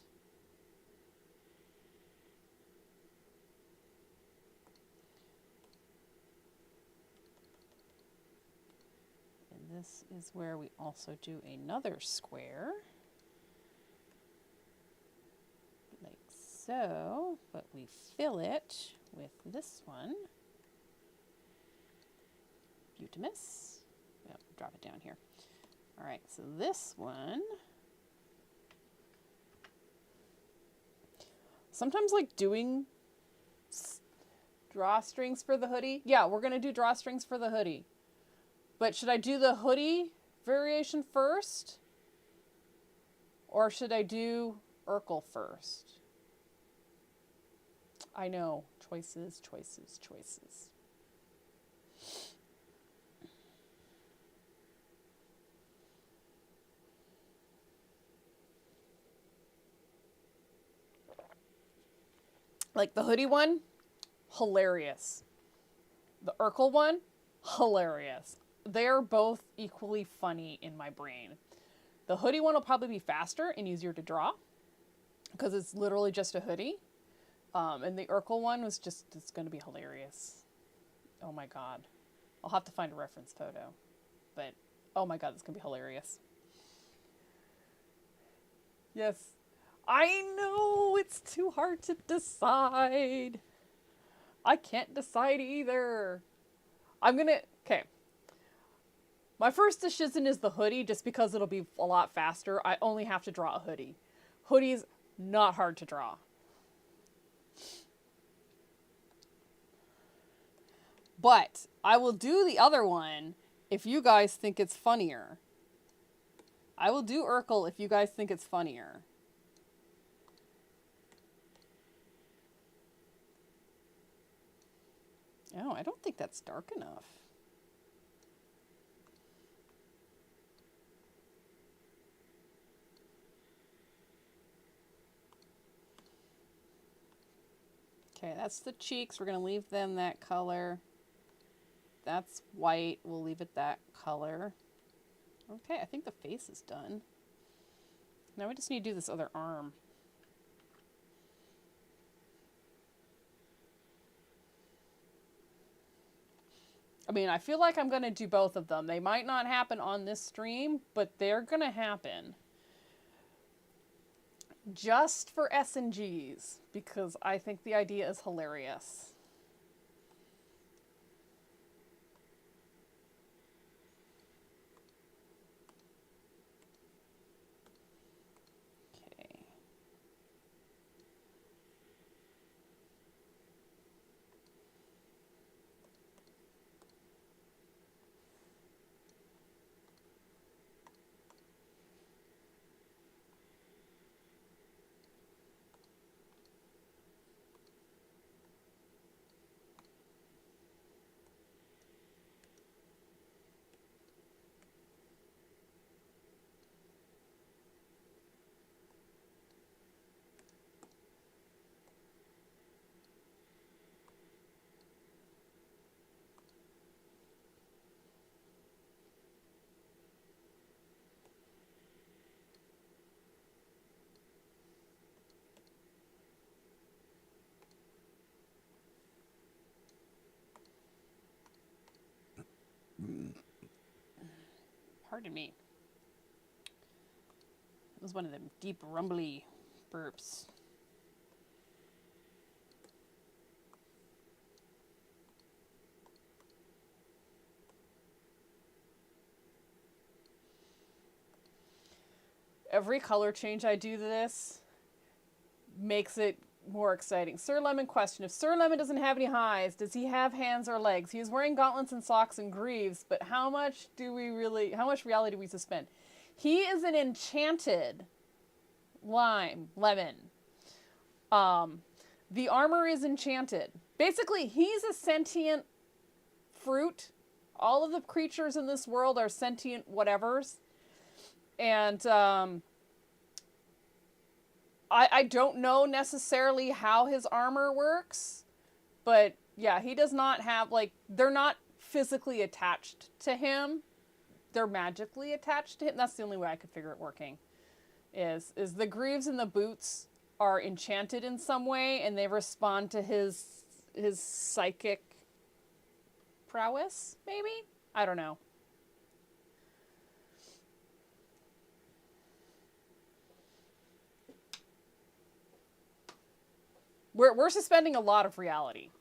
[SPEAKER 1] And this is where we also do another square. Like so, but we fill it with this one. Butamus. Yep, drop it down here. All right, so this one. Sometimes like doing drawstrings for the hoodie. Yeah, we're gonna do drawstrings for the hoodie. But should I do the hoodie variation first? Or should I do Urkel first? I know, choices, choices, choices. Like the hoodie one, hilarious. The Urkel one, hilarious. They're both equally funny in my brain. The hoodie one will probably be faster and easier to draw because it's literally just a hoodie. And the Urkel one was just, it's going to be hilarious. Oh my god. I'll have to find a reference photo. But, oh my god, it's going to be hilarious. Yes. I know, it's too hard to decide. I can't decide either. I'm gonna, okay. My first decision is the hoodie, just because it'll be a lot faster. I only have to draw a hoodie. Hoodie's not hard to draw. But I will do the other one if you guys think it's funnier. I will do Urkel if you guys think it's funnier. Oh, I don't think that's dark enough. Okay, that's the cheeks. We're going to leave them that color. That's white. We'll leave it that color. Okay, I think the face is done. Now we just need to do this other arm. I mean, I feel like I'm going to do both of them. They might not happen on this stream, but they're going to happen. Just for S&Gs, because I think the idea is hilarious. Okay. Pardon me. It was one of them deep, rumbly burps. Every color change I do to this makes it more exciting. Sir Lemon question. If Sir Lemon doesn't have any highs, does he have hands or legs? He is wearing gauntlets and socks and greaves, but how much reality do we suspend? He is an enchanted lemon. The armor is enchanted. Basically, he's a sentient fruit. All of the creatures in this world are sentient whatevers. And I don't know necessarily how his armor works, but yeah, he does not have, like, they're not physically attached to him. They're magically attached to him. That's the only way I could figure it working. Is the greaves and the boots are enchanted in some way, and they respond to his psychic prowess, maybe? I don't know. We're suspending a lot of reality.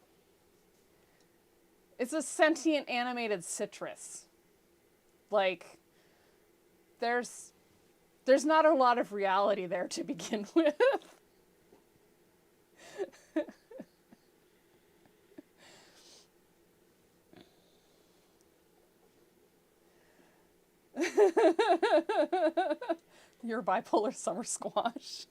[SPEAKER 1] It's a sentient animated citrus. Like, there's not a lot of reality there to begin with. You're bipolar summer squash.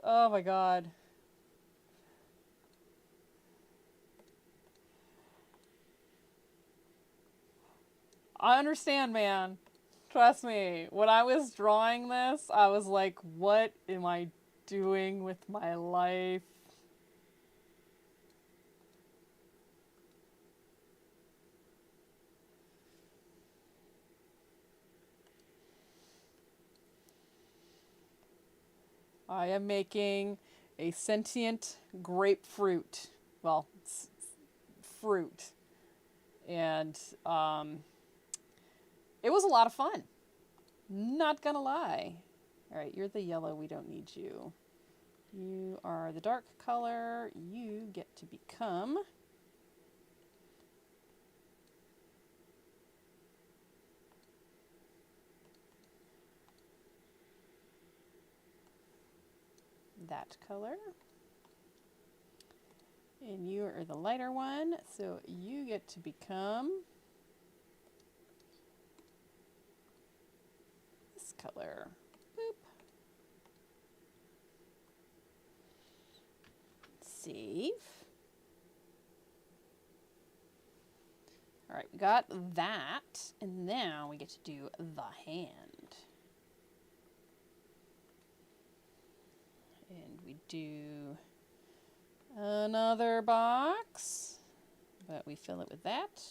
[SPEAKER 1] Oh my God. I understand, man. Trust me. When I was drawing this, I was like, what am I doing with my life? I am making a sentient grapefruit. Well, fruit. And it was a lot of fun. Not gonna lie. All right, you're the yellow. We don't need you. You are the dark color. You get to become that color. And you are the lighter one, so you get to become this color. Boop. Save. All right, we got that, and now we get to do the hand. And we do another box, but we fill it with that.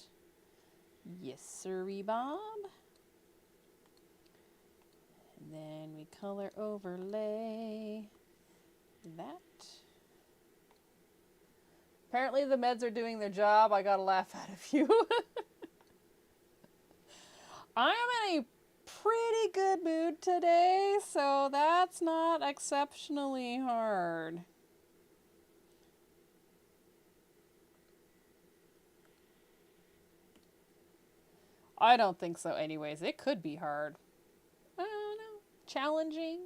[SPEAKER 1] Yes, sirree, Bob. And then we color overlay that. Apparently the meds are doing their job. I got a laugh out of you. I am in a pretty good mood today, so that's not exceptionally hard. I don't think so anyways. It could be hard. I don't know. Challenging.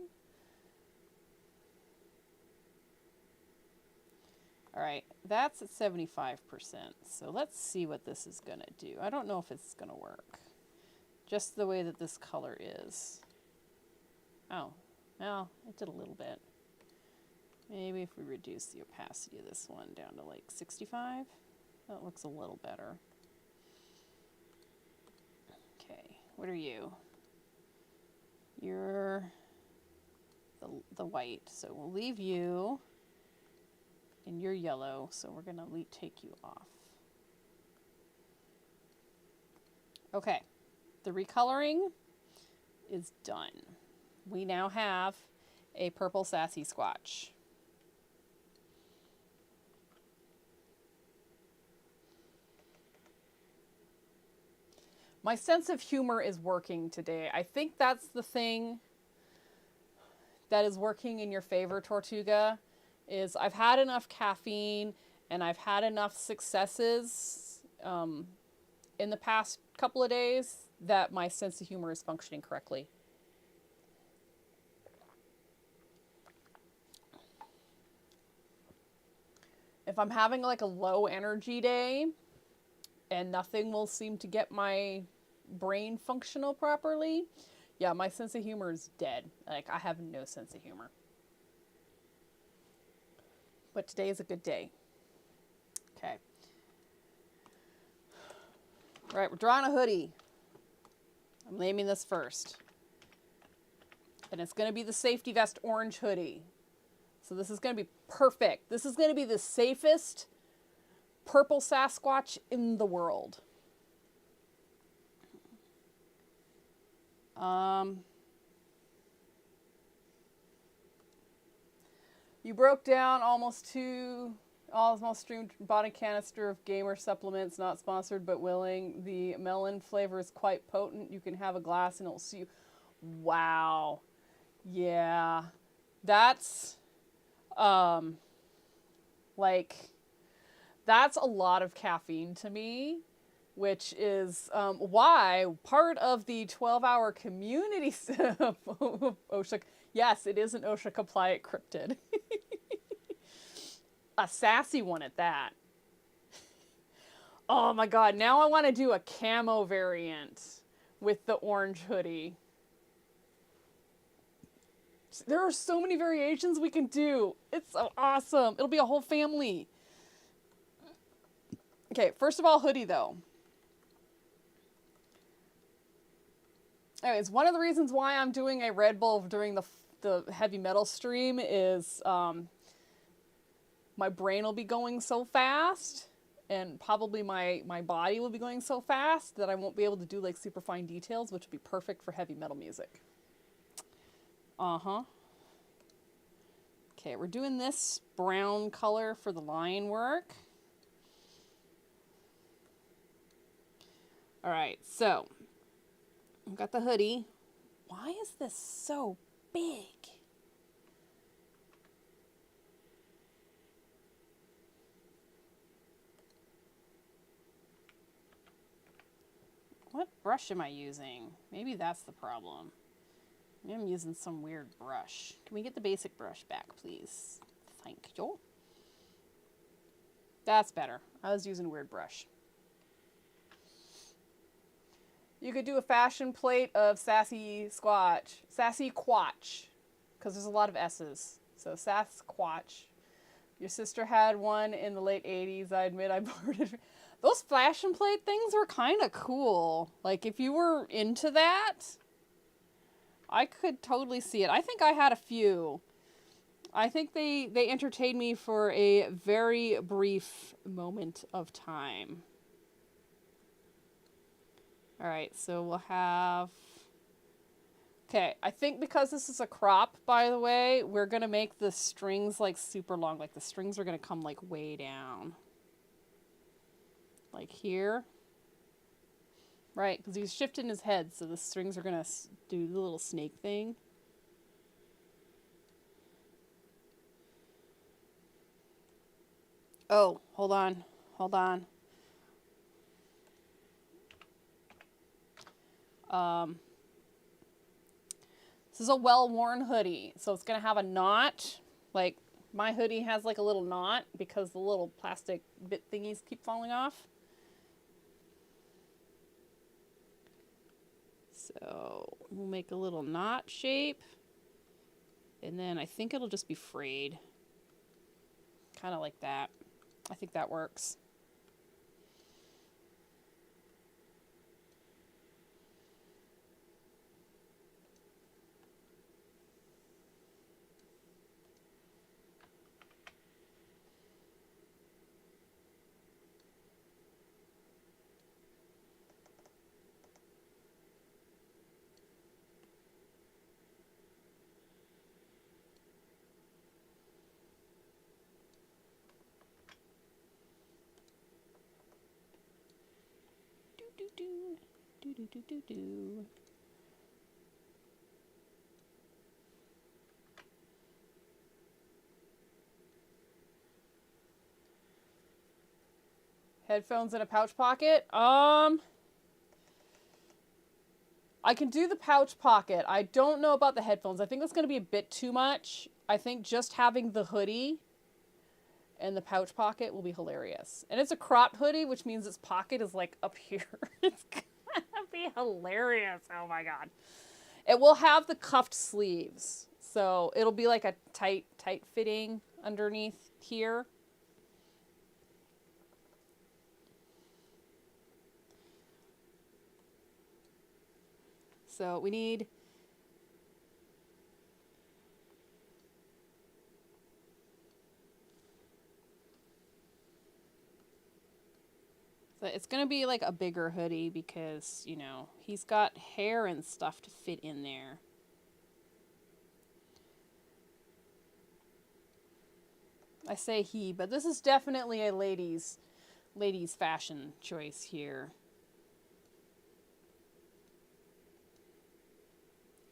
[SPEAKER 1] All right, that's at 75%. So let's see what this is gonna do. I don't know if it's gonna work. Just the way that this color is. Oh, well, it did a little bit. Maybe if we reduce the opacity of this one down to like 65, that looks a little better. Okay, what are you? You're the white, so we'll leave you. And you're yellow, so we're gonna take you off. Okay, the recoloring is done. We now have a purple Sassquatch. My sense of humor is working today. I think that's the thing that is working in your favor, Tortuga, is I've had enough caffeine and I've had enough successes in the past couple of days that my sense of humor is functioning correctly. If I'm having like a low energy day and nothing will seem to get my brain functional properly, yeah, my sense of humor is dead. Like, I have no sense of humor. But today is a good day. Okay. All right, we're drawing a hoodie. I'm naming this first. And it's going to be the Safety Vest Orange Hoodie. So this is going to be perfect. This is going to be the safest purple Sassquatch in the world. You broke down almost streamed bought a canister of gamer supplements, not sponsored but willing. The melon flavor is quite potent. You can have a glass and it'll see you. Wow. Yeah. That's that's a lot of caffeine to me, which is why part of the 12-hour community OSHA, yes, it is an OSHA compliant cryptid. A sassy one at that. Oh my god, now I want to do a camo variant with the orange hoodie. There are so many variations we can do. It's so awesome. It'll be a whole family. Okay, first of all, hoodie though. Anyways, one of the reasons why I'm doing a Red Bull during the heavy metal stream is my brain will be going so fast and probably my body will be going so fast that I won't be able to do like super fine details, which would be perfect for heavy metal music. Uh-huh. Okay, we're doing this brown color for the line work. All right, so I've got the hoodie. Why is this so big. What brush am I using? Maybe that's the problem. Maybe I'm using some weird brush. Can we get the basic brush back, please? Thank you. That's better. I was using a weird brush. You could do a fashion plate of Sassquatch, because there's a lot of S's. So Sassquatch. Your sister had one in the late 80s. I admit I bought it. Those fashion plate things were kind of cool. Like, if you were into that, I could totally see it. I think I had a few. I think they entertained me for a very brief moment of time. All right, so we'll have... Okay, I think because this is a crop, by the way, we're going to make the strings, like, super long. Like, the strings are going to come, like, way down. Like here. Right, because he's shifting his head, so the strings are going to do the little snake thing. Oh, hold on. Hold on. This is a well-worn hoodie, so it's going to have a knot. Like, my hoodie has like a little knot because the little plastic bit thingies keep falling off. So we'll make a little knot shape, and then I think it'll just be frayed. Kind of like that. I think that works. Do. Headphones in a pouch pocket? I can do the pouch pocket. I don't know about the headphones. I think that's going to be a bit too much. I think just having the hoodie and the pouch pocket will be hilarious. And it's a cropped hoodie, which means its pocket is like up here. It's going to be hilarious. Oh my God. It will have the cuffed sleeves. So it'll be like a tight fitting underneath here. So we need... So it's going to be like a bigger hoodie because, you know, he's got hair and stuff to fit in there. I say he, but this is definitely a ladies fashion choice here.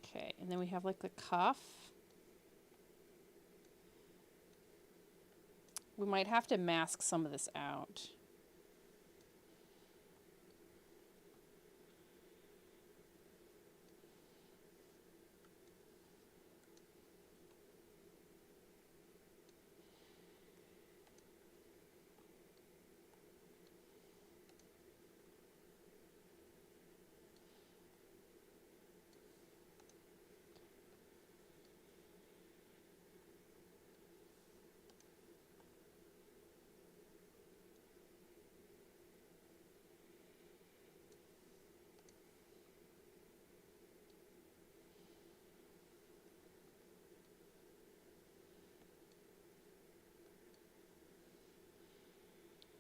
[SPEAKER 1] Okay, and then we have like the cuff. We might have to mask some of this out.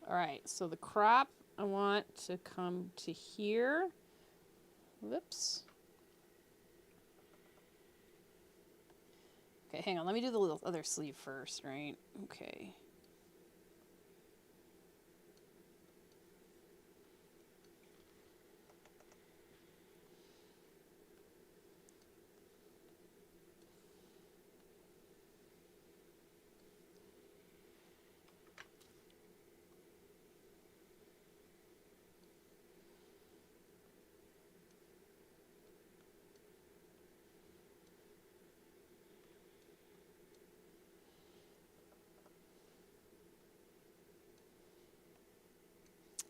[SPEAKER 1] All right, so the crop I want to come to here. Whoops. Okay, hang on. Let me do the little other sleeve first, right? Okay.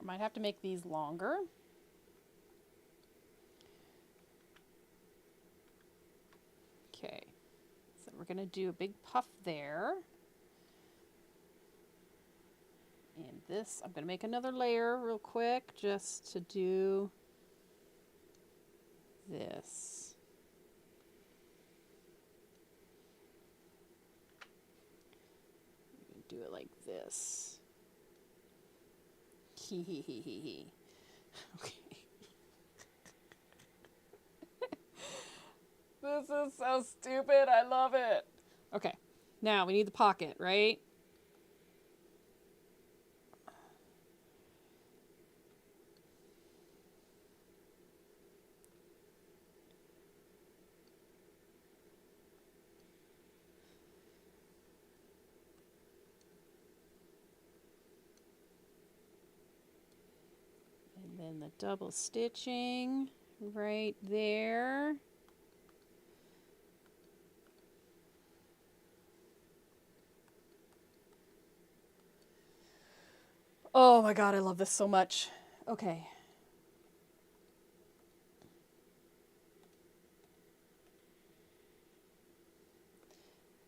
[SPEAKER 1] I might have to make these longer. Okay, so we're gonna do a big puff there. And this, I'm gonna make another layer real quick just to do this. Do it like this. Hee hee hee hee hee. Okay. This is so stupid. I love it. Okay. Now we need the pocket, right? And then the double stitching right there. Oh my God, I love this so much. Okay.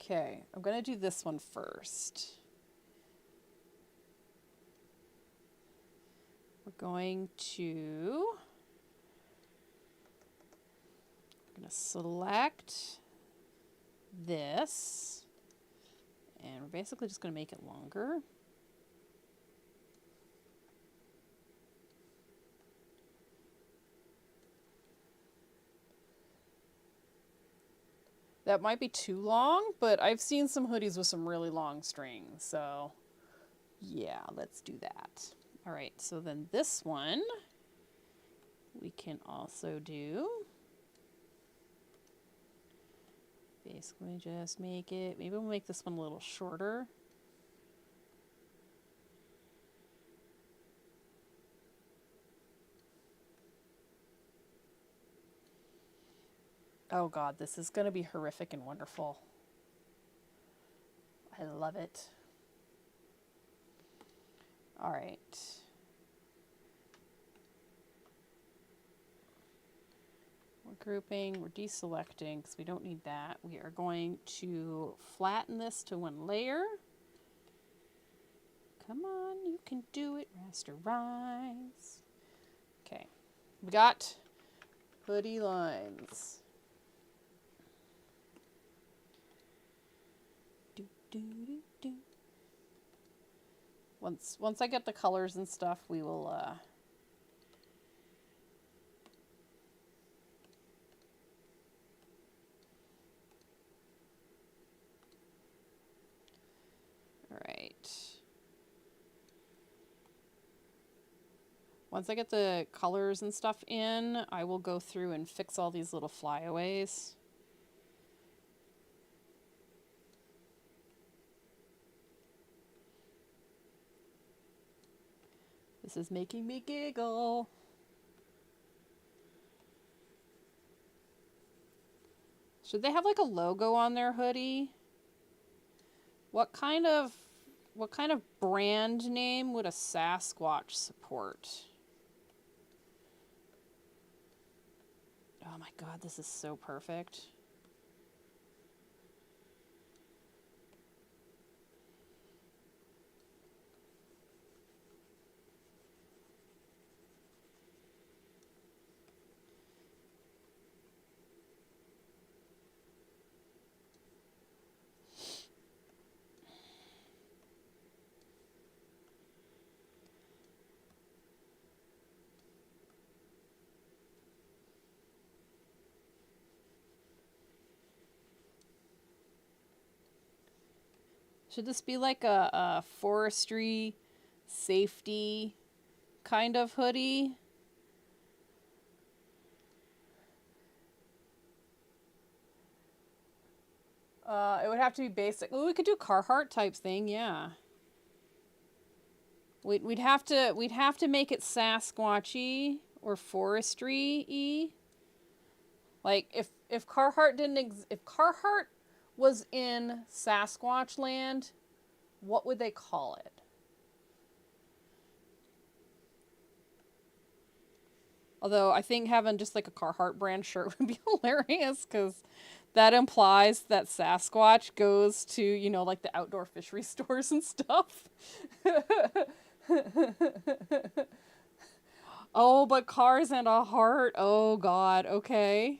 [SPEAKER 1] Okay, I'm gonna do this one first. We're going to select this, and we're basically just gonna make it longer. That might be too long, but I've seen some hoodies with some really long strings, so yeah, let's do that. All right, so then this one we can also do. Basically just make it, maybe we'll make this one a little shorter. Oh God, this is going to be horrific and wonderful. I love it. All right. We're grouping, we're deselecting because we don't need that. We are going to flatten this to one layer. Come on, you can do it, rasterize. Okay, we got hoodie lines. Once I get the colors and stuff, we will all right. Once I get the colors and stuff in, I will go through and fix all these little flyaways. This is making me giggle. Should they have like a logo on their hoodie? What kind of brand name would a Sassquatch support? Oh my God, this is so perfect. Should this be like a forestry safety kind of hoodie? It would have to be basic. Well, we could do Carhartt type thing, yeah. We'd have to make it Sasquatchy or forestry-y. Like if Carhartt if Carhartt was in Sasquatch land, what would they call it? Although I think having just like a Carhartt brand shirt would be hilarious because that implies that Sasquatch goes to, you know, like the outdoor fishery stores and stuff. Oh, but cars and a heart. Oh, God. Okay.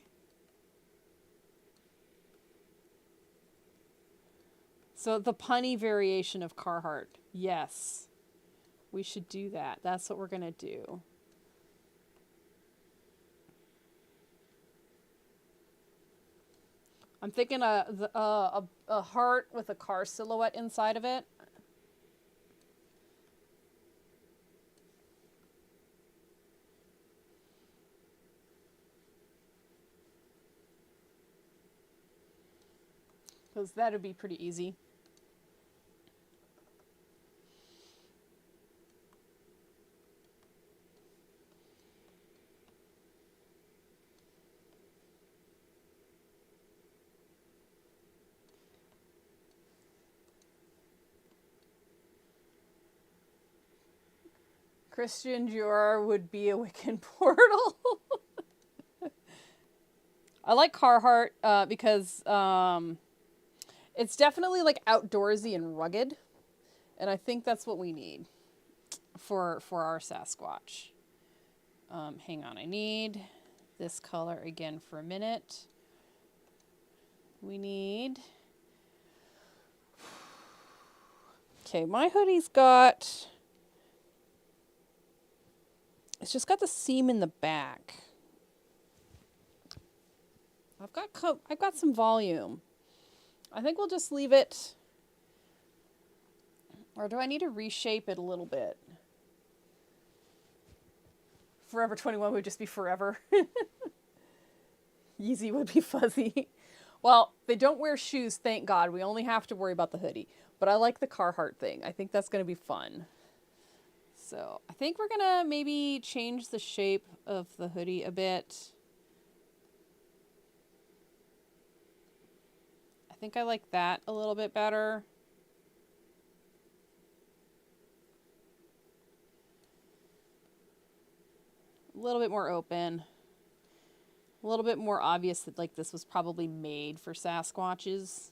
[SPEAKER 1] So the punny variation of Carhartt. Yes. We should do that. That's what we're going to do. I'm thinking a heart with a car silhouette inside of it. Because that would be pretty easy. Christian Dior would be a Wiccan portal. I like Carhartt because it's definitely like outdoorsy and rugged. And I think that's what we need for our Sasquatch. Hang on, I need this color again for a minute. We need... Okay, my hoodie's got... It's just got the seam in the back. I've got some volume. I think we'll just leave it. Or do I need to reshape it a little bit? Forever 21 would just be forever. Yeezy would be fuzzy. Well, they don't wear shoes, thank God. We only have to worry about the hoodie. But I like the Carhartt thing. I think that's going to be fun. So I think we're going to maybe change the shape of the hoodie a bit. I think I like that a little bit better. A little bit more open. A little bit more obvious that like this was probably made for Sasquatches.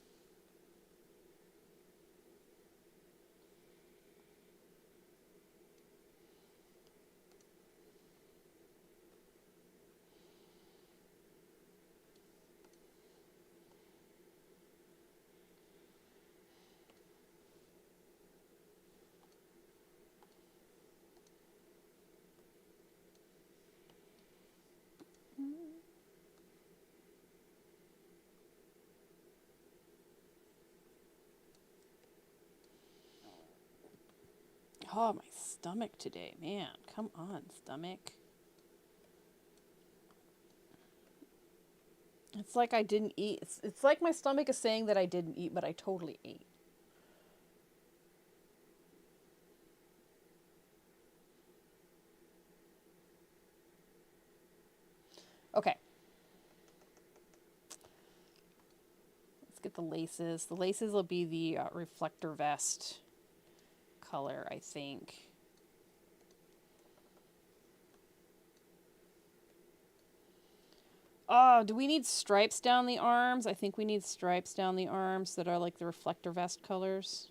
[SPEAKER 1] Oh, my stomach today, man. Come on, stomach. It's like I didn't eat. It's like my stomach is saying that I didn't eat, but I totally ate. Okay. Let's get the laces. The laces will be the reflector vest color, I think. Oh, do we need stripes down the arms? I think we need stripes down the arms that are like the reflector vest colors.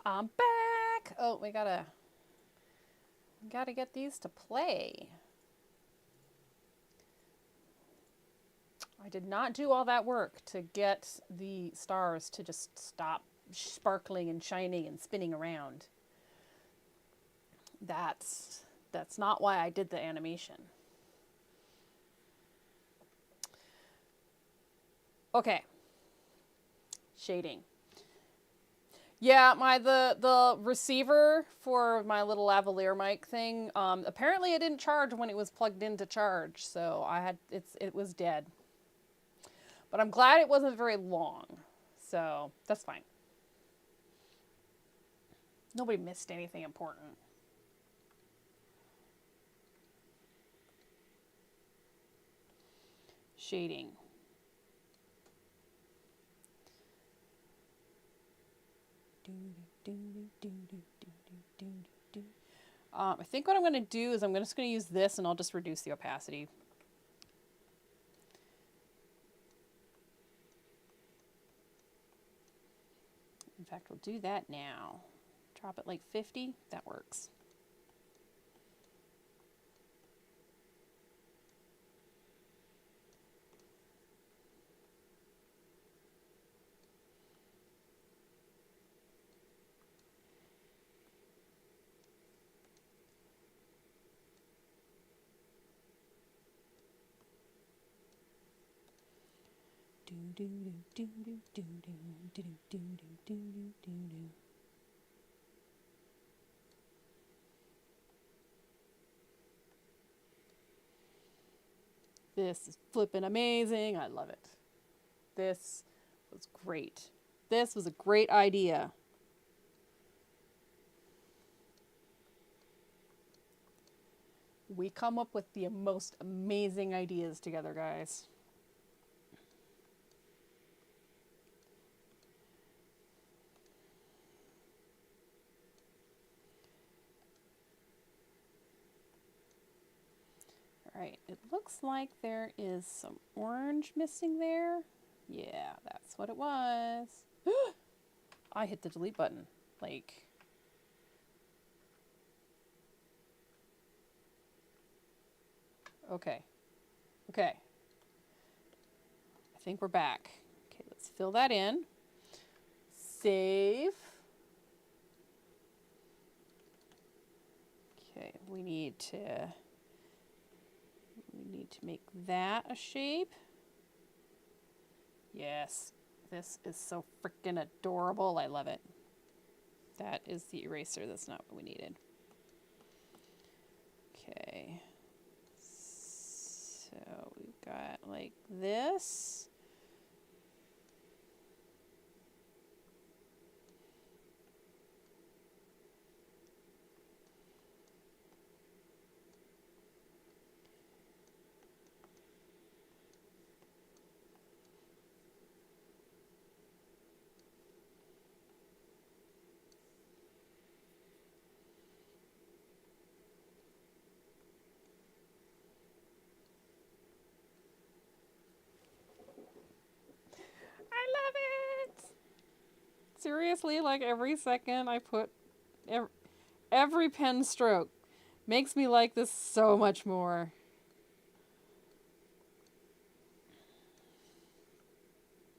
[SPEAKER 1] I'm back. Oh, we gotta get these to play. I did not do all that work to get the stars to just stop sparkling and shining and spinning around. That's not why I did the animation. Okay. Shading. Yeah, the receiver for my little lavalier mic thing, apparently it didn't charge when it was plugged in to charge, so it was dead. But I'm glad it wasn't very long, so that's fine. Nobody missed anything important. Shading. I think what I'm going to do is I'm just going to use this and I'll just reduce the opacity. In fact, we'll do that now. Drop it like 50. That works. This is flipping amazing. I love it. This was great. This was a great idea. We come up with the most amazing ideas together, guys. Alright, it looks like there is some orange missing there. Yeah, that's what it was. I hit the delete button. Like... Okay. Okay. I think we're back. Okay, let's fill that in. Save. Okay, we need to make that a shape. Yes, this is so freaking adorable. I love it. That is the eraser. That's not what we needed. Okay. So we've got like this. Seriously, like every second I put, every pen stroke makes me like this so much more.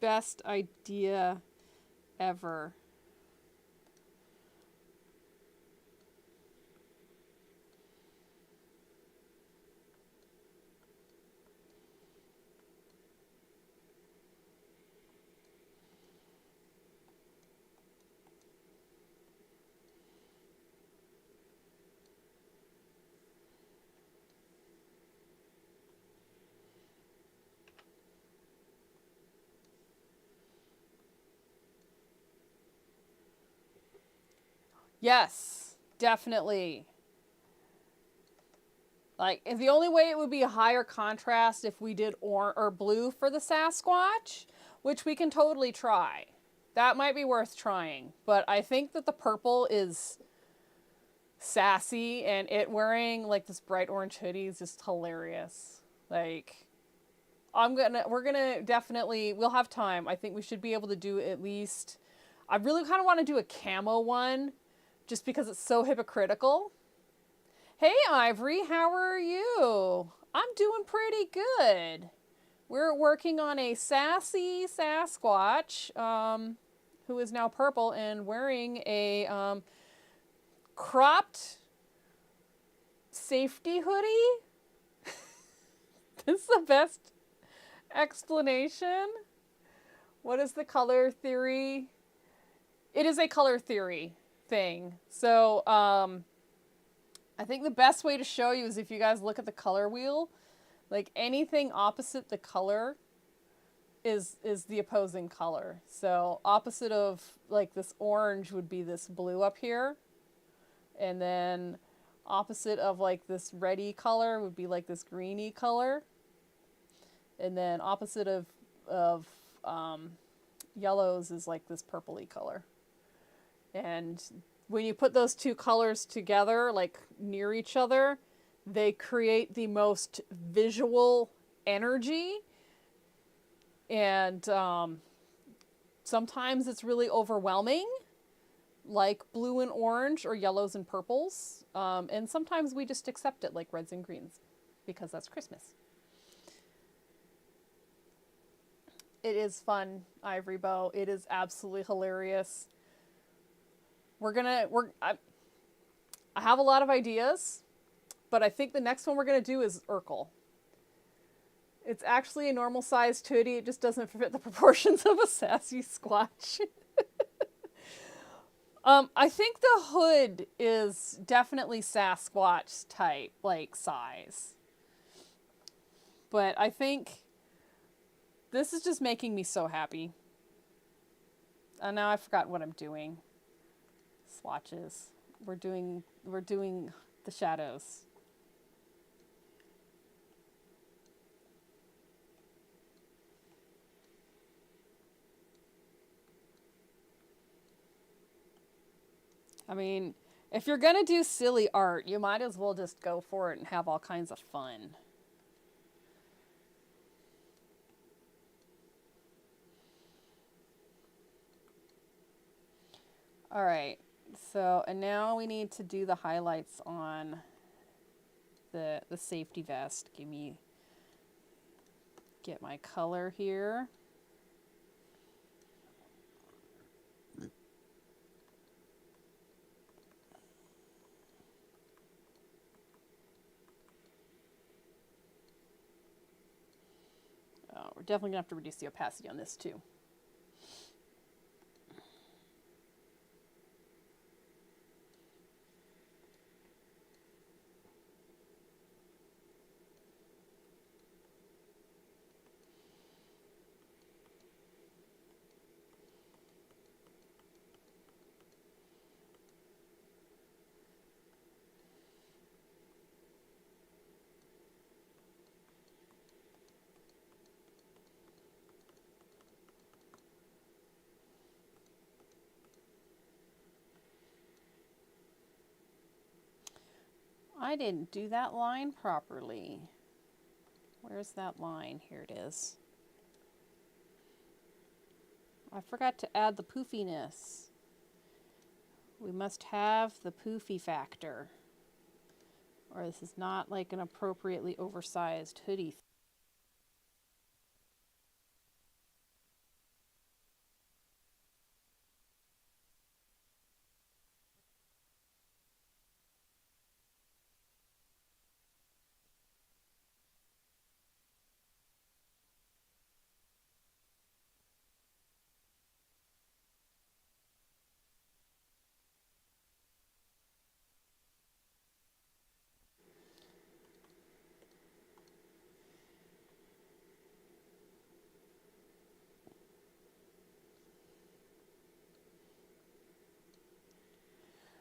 [SPEAKER 1] Best idea ever. Yes, definitely. Like, the only way it would be a higher contrast if we did orange or blue for the Sassquatch, which we can totally try. That might be worth trying. But I think that the purple is sassy, and it wearing like this bright orange hoodie is just hilarious. Like, we're gonna definitely, we'll have time. I think we should be able to do at least I really kind of want to do a camo one just because it's so hypocritical. Hey, Ivory, how are you? I'm doing pretty good. We're working on a sassy Sasquatch who is now purple and wearing a cropped safety hoodie. This is the best explanation. What is the color theory? It is a color theory thing. So I think the best way to show you is if you guys look at the color wheel. Like anything opposite the color is the opposing color. So opposite of like this orange would be this blue up here. And then opposite of like this reddy color would be like this greeny color. And then opposite of yellows is like this purpley color. And when you put those two colors together, like near each other, they create the most visual energy. And sometimes it's really overwhelming, like blue and orange or yellows and purples. And sometimes we just accept it like reds and greens because that's Christmas. It is fun, Ivory Bow. It is absolutely hilarious. I have a lot of ideas, but I think the next one we're going to do is Urkel. It's actually a normal sized hoodie. It just doesn't fit the proportions of a sassy squatch. I think the hood is definitely Sasquatch type, like size. But I think this is just making me so happy. And now I forgot what I'm doing. Swatches. We're doing the shadows. I mean, if you're gonna do silly art, you might as well just go for it and have all kinds of fun. All right, so, and now we need to do the highlights on the safety vest. Get my color here. Oh, we're definitely gonna have to reduce the opacity on this too. I didn't do that line properly. Where's that line? Here it is. I forgot to add the poofiness. We must have the poofy factor, or this is not like an appropriately oversized hoodie.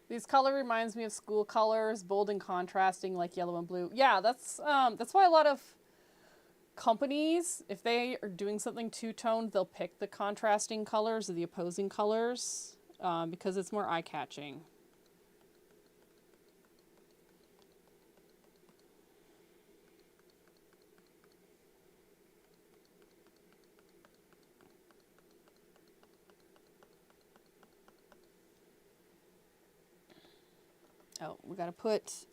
[SPEAKER 1] These color reminds me of school colors, bold and contrasting like yellow and blue. Yeah, that's why a lot of companies, if they are doing something two-toned, they'll pick the contrasting colors or the opposing colors because it's more eye-catching. Oh, we gotta put,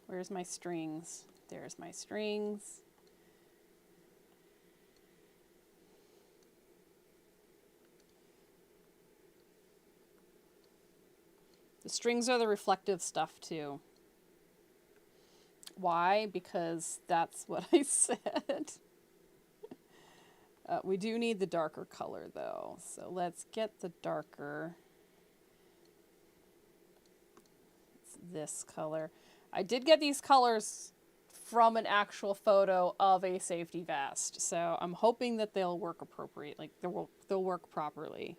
[SPEAKER 1] where's my strings? There's my strings. The strings are the reflective stuff too. Why? Because that's what I said. We do need the darker color though, so let's get the darker. It's this color. I did get these colors from an actual photo of a safety vest, so I'm hoping that they'll work appropriate, like they'll work properly.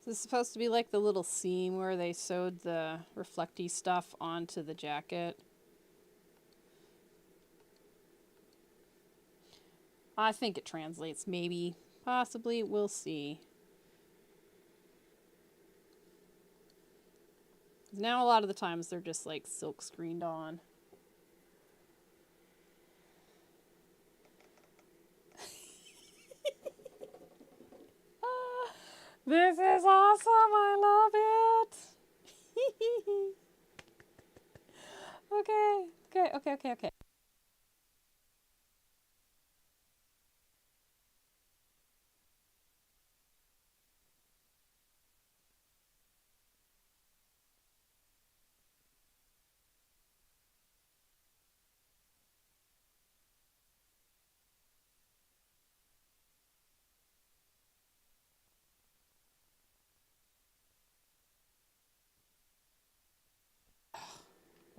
[SPEAKER 1] This is supposed to be like the little seam where they sewed the reflecty stuff onto the jacket. I think it translates, maybe, possibly, we'll see. Now a lot of the times they're just like silk screened on. This is awesome, I love it. Okay.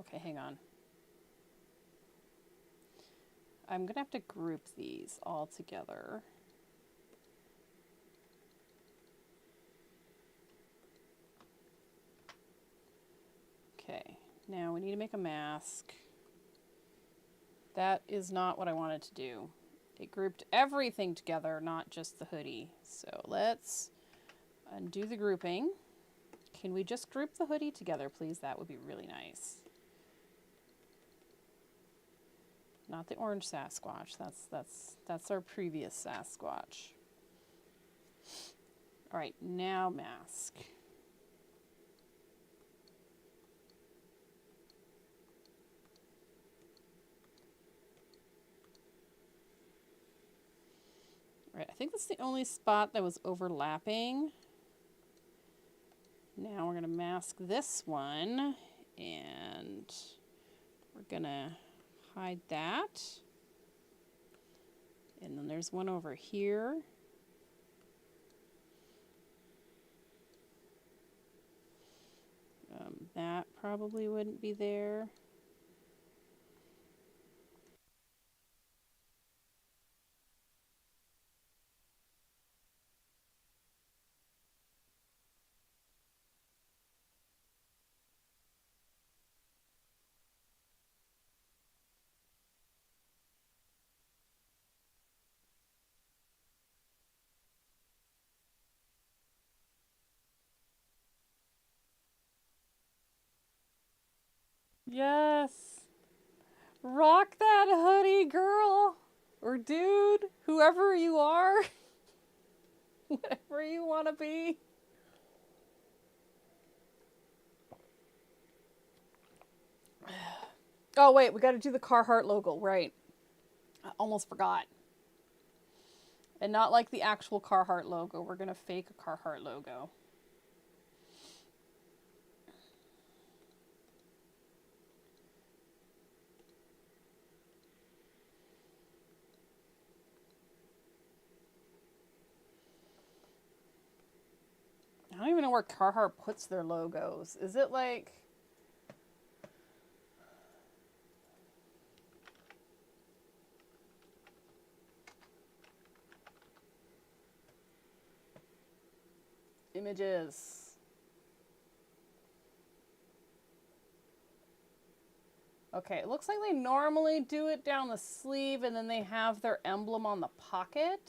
[SPEAKER 1] Okay, hang on. I'm gonna have to group these all together. Okay, now we need to make a mask. That is not what I wanted to do. It grouped everything together, not just the hoodie. So let's undo the grouping. Can we just group the hoodie together, please? That would be really nice. Not the orange Sassquatch. That's our previous Sassquatch. All right, now mask. All right, I think that's the only spot that was overlapping. Now we're gonna mask this one, and we're gonna hide that. And then there's one over here. That probably wouldn't be there. Yes. Rock that hoodie, girl. or dude, whoever you are, whatever you want to be. Oh, wait, we got to do the Carhartt logo, right. I almost forgot. And not like the actual Carhartt logo. We're going to fake a Carhartt logo. I don't even know where Carhartt puts their logos. Is it like... Images. Okay, it looks like they normally do it down the sleeve and then they have their emblem on the pocket.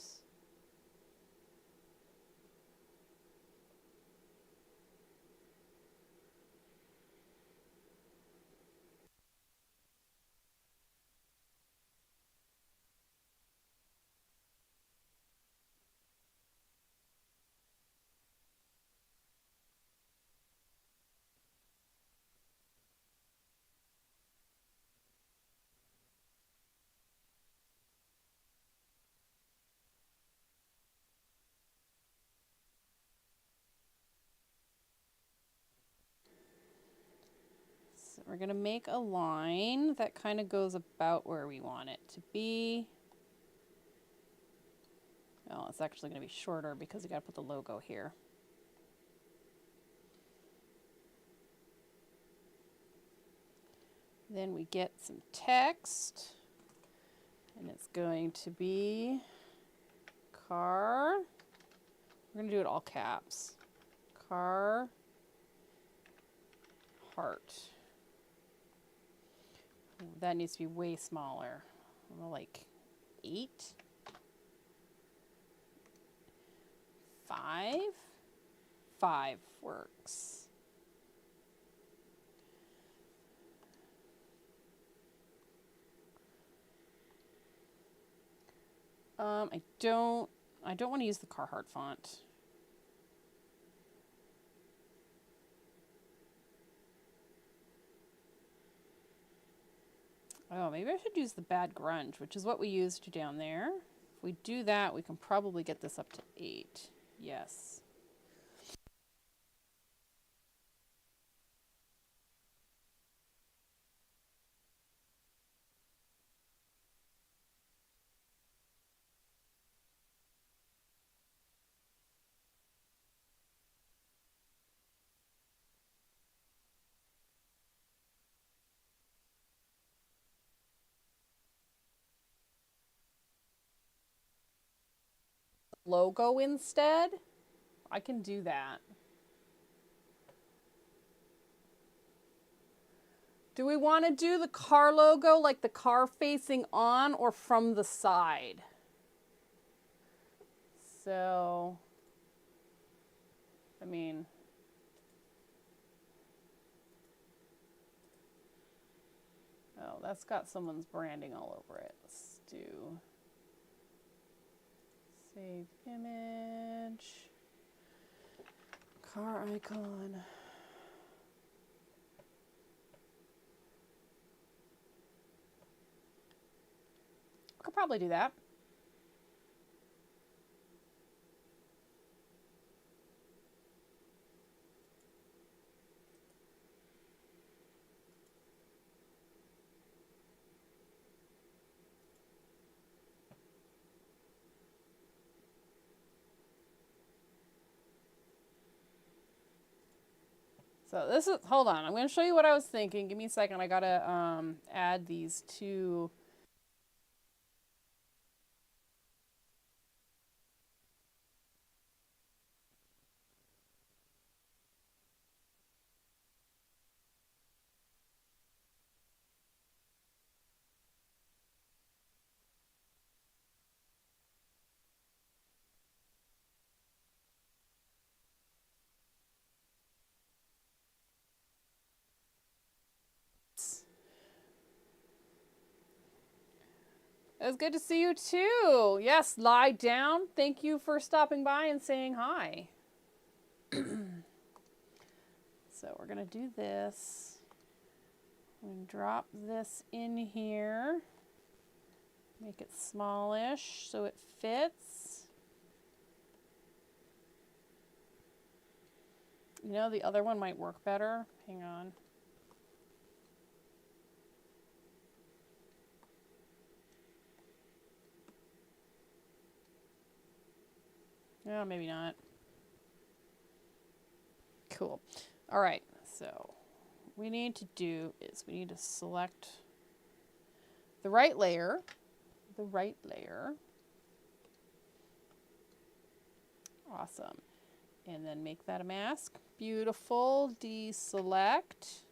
[SPEAKER 1] So we're going to make a line that kind of goes about where we want it to be. Oh, it's actually going to be shorter because you got to put the logo here. Then we get some text, and it's going to be car. We're going to do it all caps. Car heart. Ooh, that needs to be way smaller. Like 8. 5. 5 works. I don't want to use the Carhartt font. Oh, maybe I should use the Bad Grunge, which is what we used down there. If we do that, we can probably get this up to 8. Yes. Logo instead? I can do that. Do we want to do the car logo like the car facing on or from the side? So, I mean, oh, that's got someone's branding all over it. Let's do save image, car icon. I could probably do that. So this is, hold on, I'm going to show you what I was thinking. Give me a second. I got to add these two. It was good to see you too. Yes, lie down. Thank you for stopping by and saying hi. So we're going to do this. I'm going to drop this in here. Make it smallish so it fits. You know, the other one might work better. Hang on. No, maybe not. Cool. All right, so what we need to do is we need to select the right layer. Awesome. And then make that a mask. Beautiful. Deselect.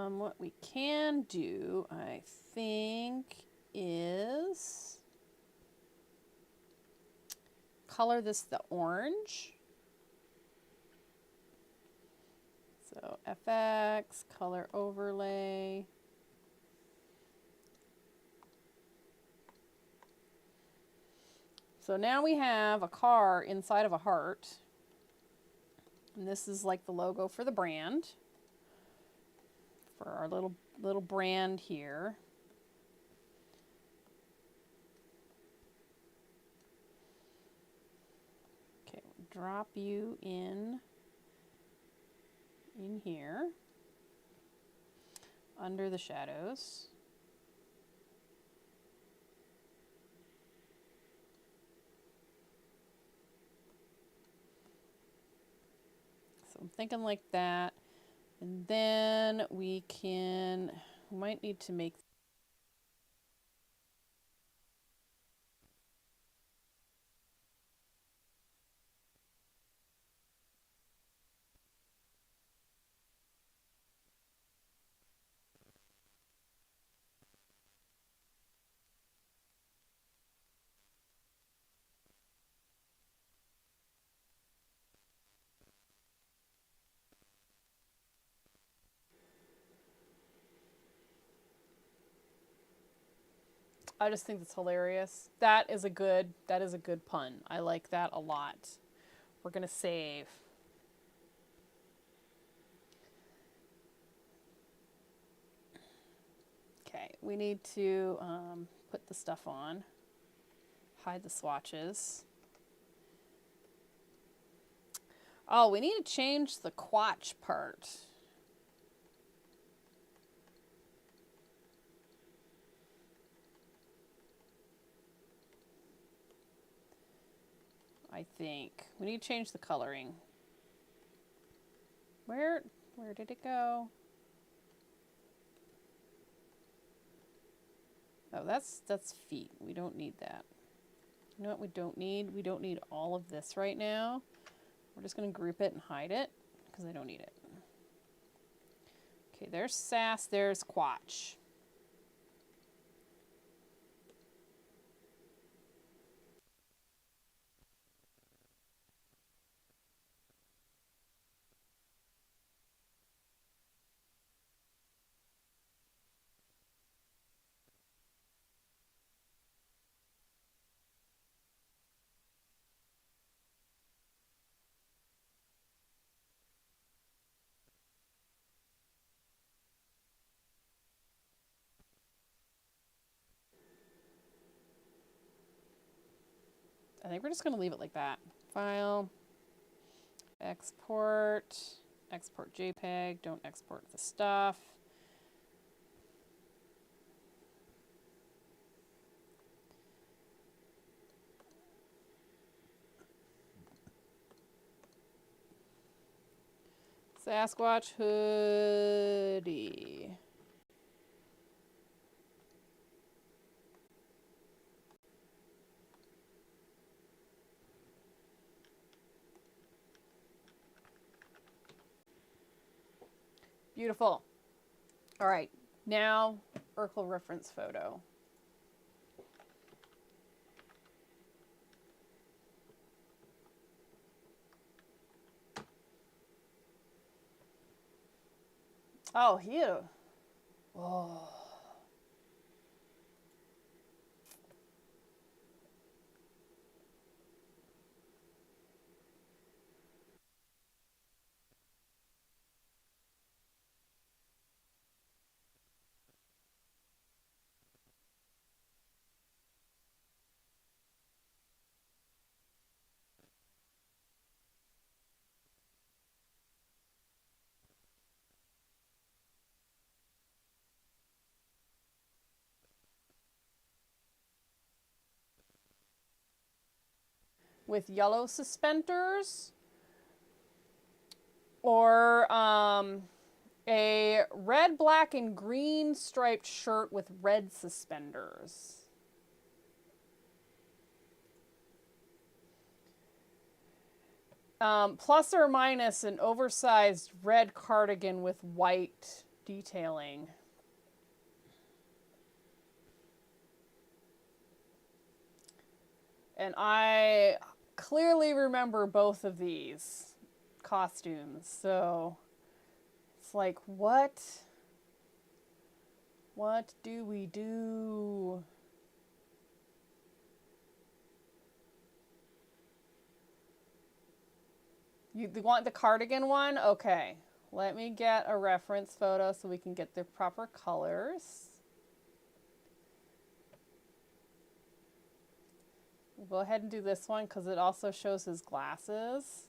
[SPEAKER 1] What we can do, I think, is color this the orange. So FX, color overlay. So now we have a car inside of a heart. And this is like the logo for the brand. For our little brand here. Okay, drop you in here under the shadows. So I'm thinking like that. And then we might need to make I just think that's hilarious. That is a good pun. I like that a lot. We're gonna save. Okay, we need to put the stuff on. Hide the swatches. Oh, we need to change the quatch part. I think. We need to change the coloring. Where did it go? Oh, that's feet. We don't need that. You know what we don't need? We don't need all of this right now. We're just going to group it and hide it because I don't need it. Okay, there's Sass, there's Quatch. I think we're just going to leave it like that. File, export JPEG, don't export the stuff. Sasquatch hoodie. Beautiful. All right, now Urkel reference photo. Oh, here. Oh. With yellow suspenders, or a red, black, and green striped shirt with red suspenders. Plus or minus an oversized red cardigan with white detailing. And I clearly remember both of these costumes, so it's like, what? What do we do? You want the cardigan one? Okay. Let me get a reference photo so we can get the proper colors. We'll go ahead and do this one because it also shows his glasses.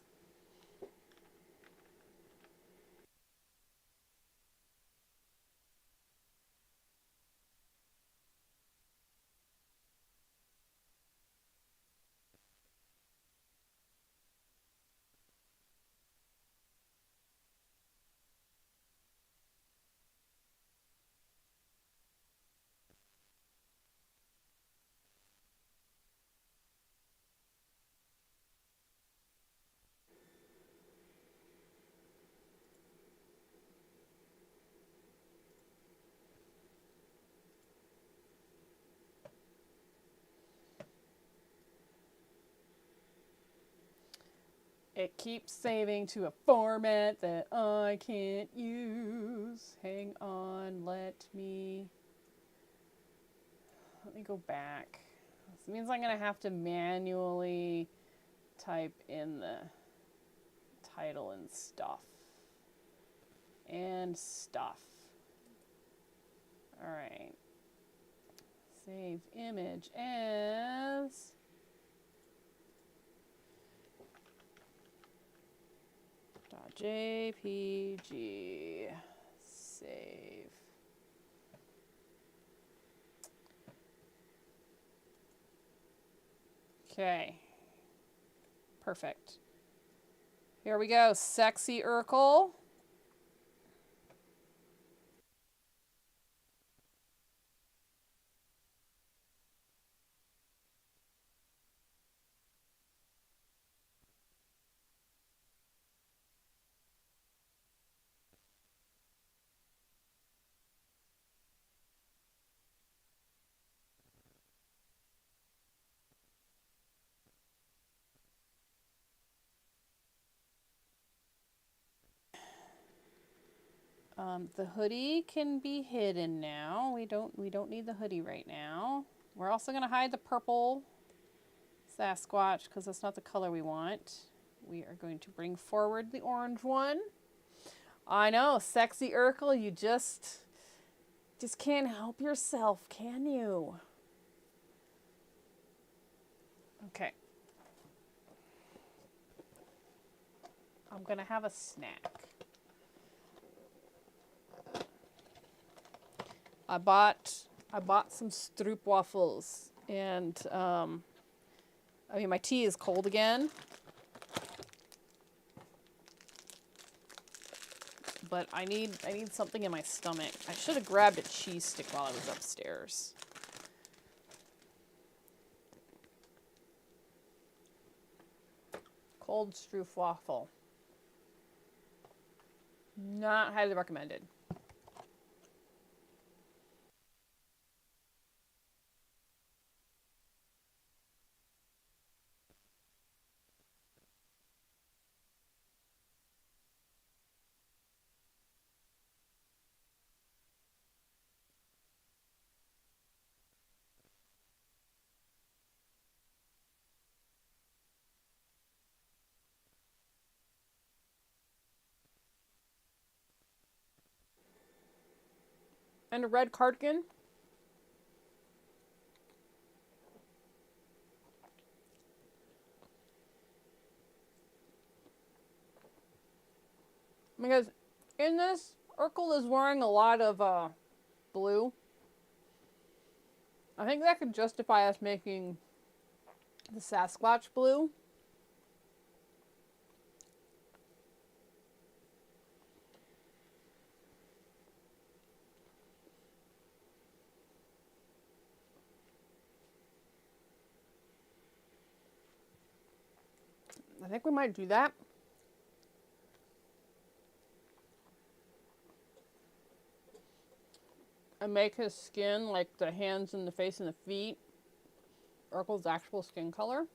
[SPEAKER 1] It keeps saving to a format that I can't use. Hang on, let me go back. This means I'm gonna have to manually type in the title and stuff. All right. Save image as .jpg. Save. Okay. Perfect. Here we go. Sexy Urkel. The hoodie can be hidden now. We don't need the hoodie right now. We're also going to hide the purple Sassquatch because that's not the color we want. We are going to bring forward the orange one. I know, Sexy Urkel, you just can't help yourself, can you? Okay. I'm going to have a snack. I bought some stroopwafels, and I mean, my tea is cold again. but I need something in my stomach. I should have grabbed a cheese stick while I was upstairs. Cold stroopwafel. Not highly recommended. And a red cardigan. Because in this, Urkel is wearing a lot of blue. I think that could justify us making the Sassquatch blue. I think we might do that. And make his skin, like the hands and the face and the feet, Urkel's actual skin color.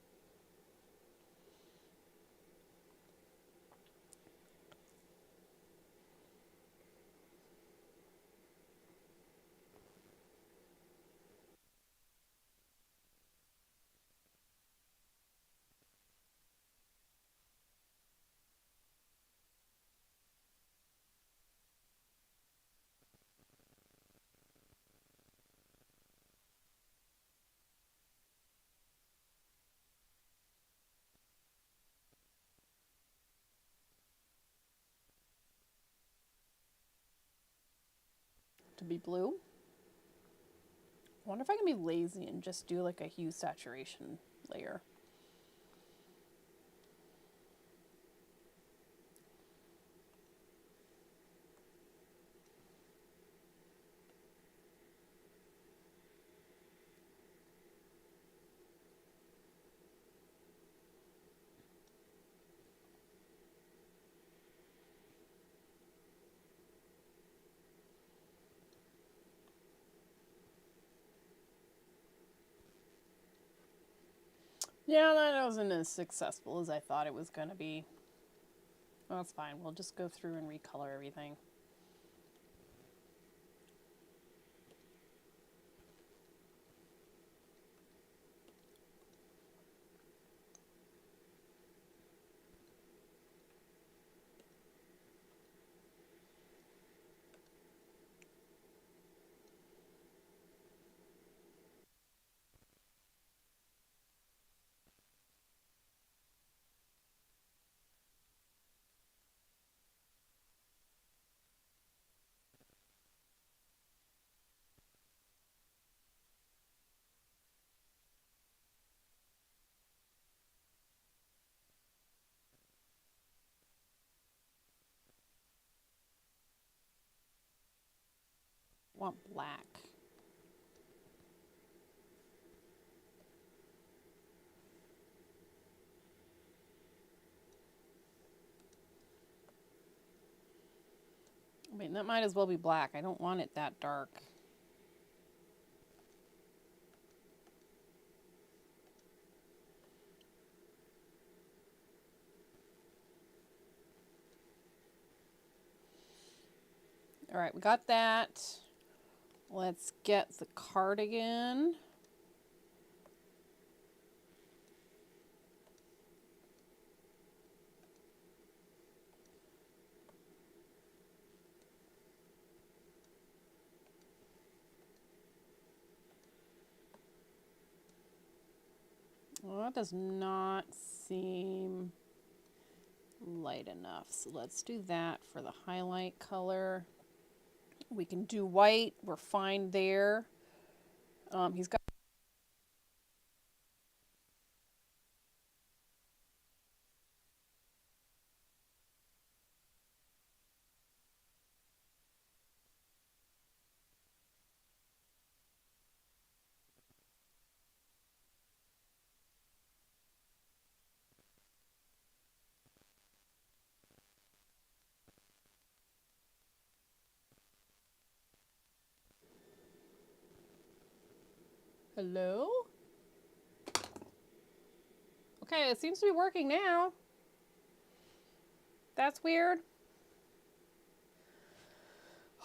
[SPEAKER 1] To be blue. I wonder if I can be lazy and just do like a hue saturation layer. Yeah, that wasn't as successful as I thought it was going to be. Well, that's fine. We'll just go through and recolor everything. Want black. I mean, that might as well be black. I don't want it that dark. All right, we got that. Let's get the cardigan. Well, that does not seem light enough. So let's do that for the highlight color. We can do white. We're fine there. He's got Hello? Okay, it seems to be working now. That's weird.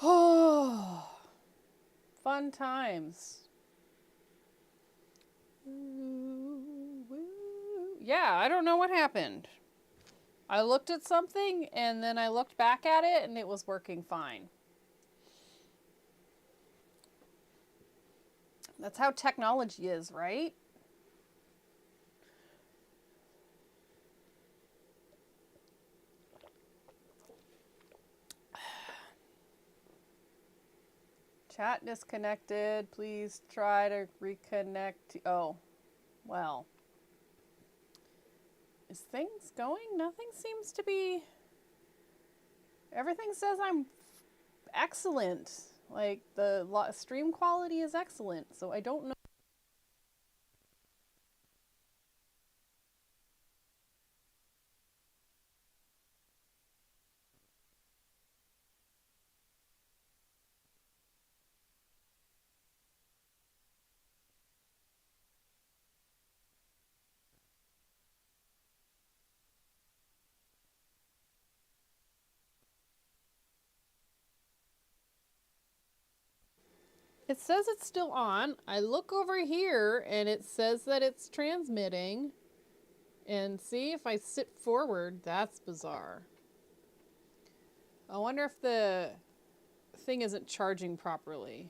[SPEAKER 1] Oh, fun times. Yeah, I don't know what happened. I looked at something and then I looked back at it and it was working fine. That's how technology is, right? Chat disconnected. Please try to reconnect. Oh, well. Is things going? Nothing seems to be. Everything says I'm excellent. Like, the stream quality is excellent, so I don't know. It says it's still on. I look over here and it says that it's transmitting. And see if I sit forward, that's bizarre. I wonder if the thing isn't charging properly.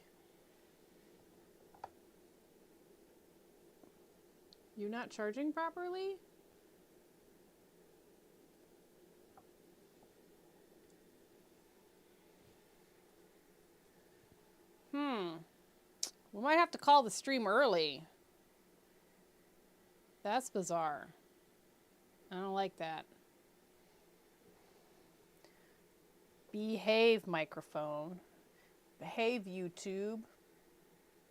[SPEAKER 1] You not charging properly? We might have to call the stream early. That's bizarre. I don't like that. Behave, microphone. Behave, YouTube.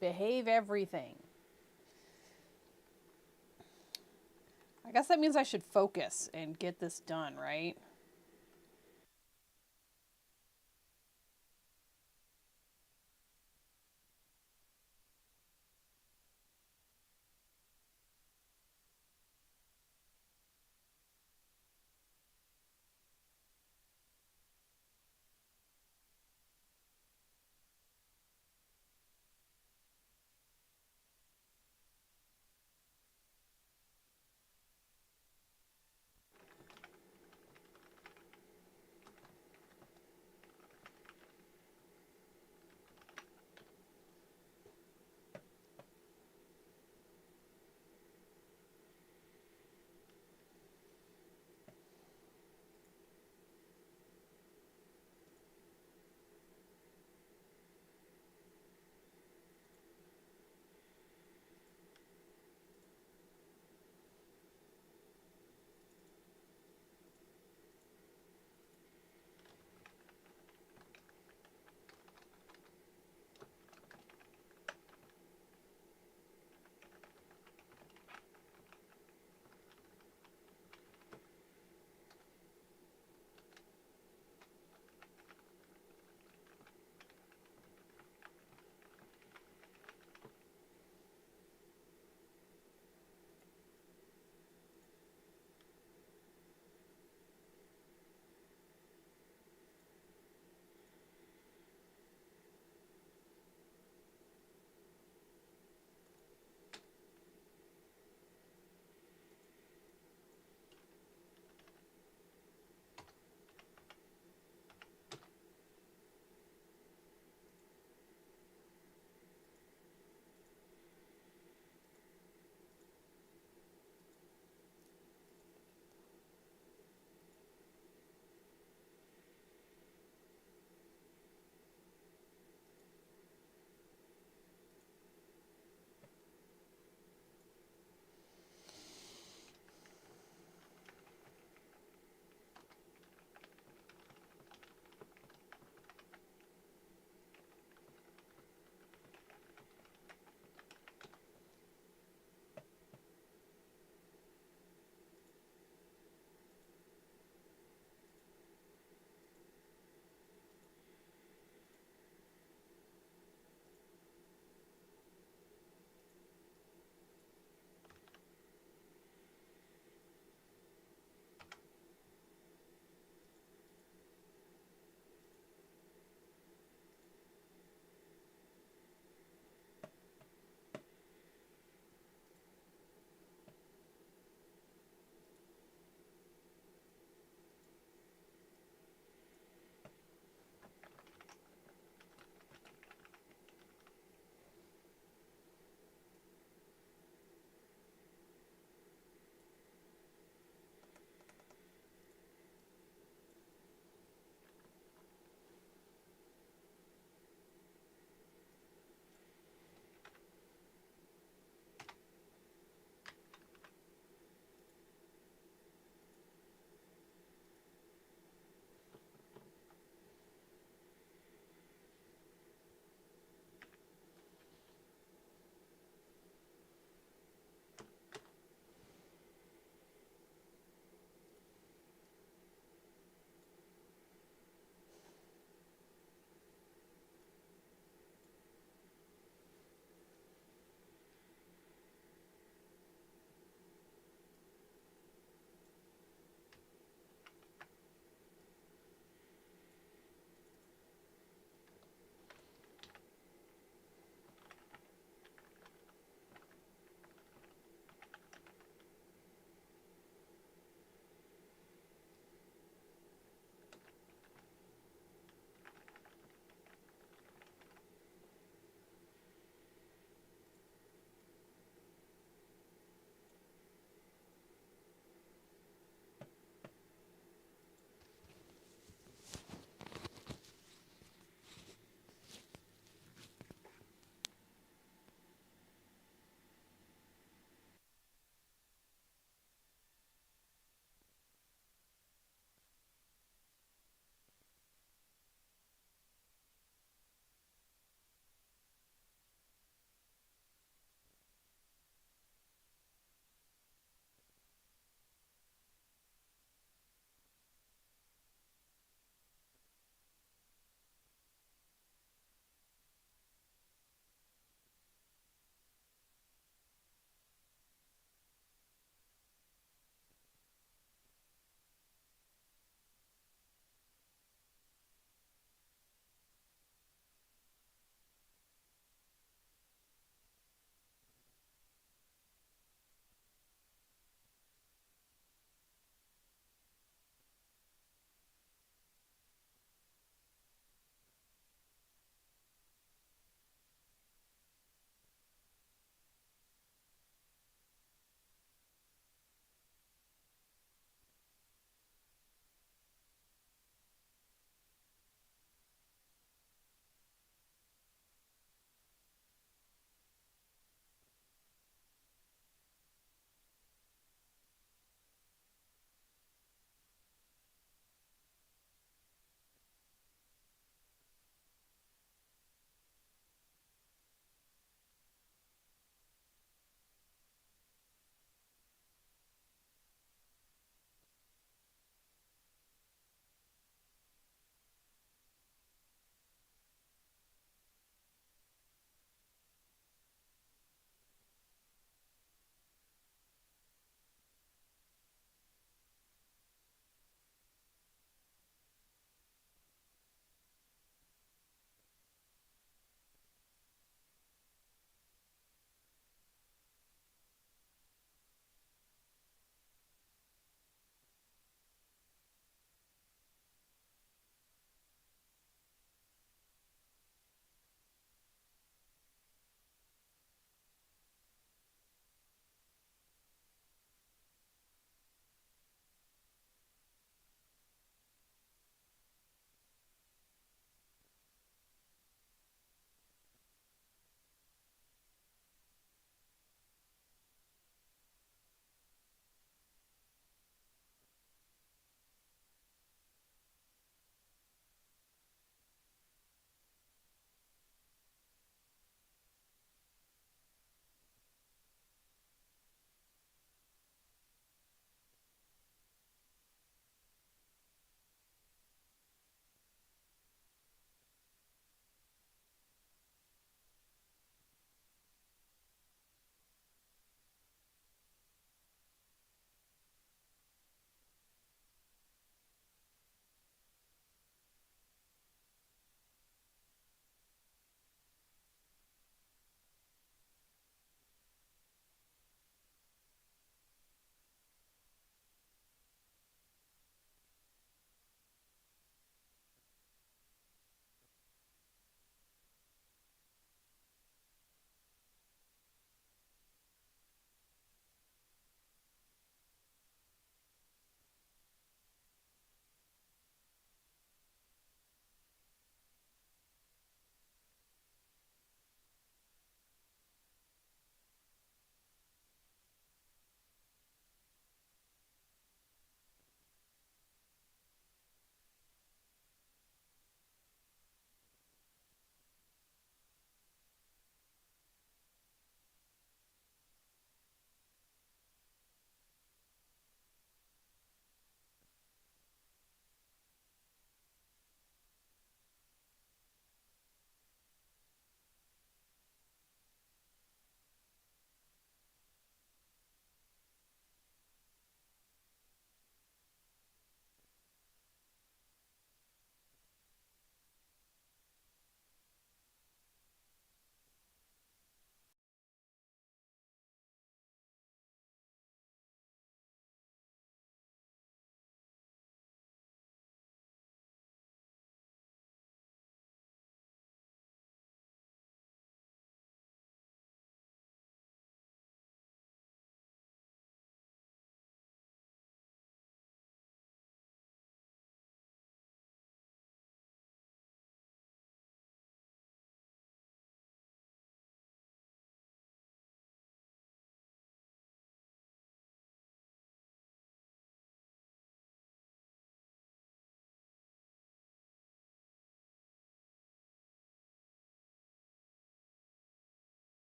[SPEAKER 1] Behave everything. I guess that means I should focus and get this done, right?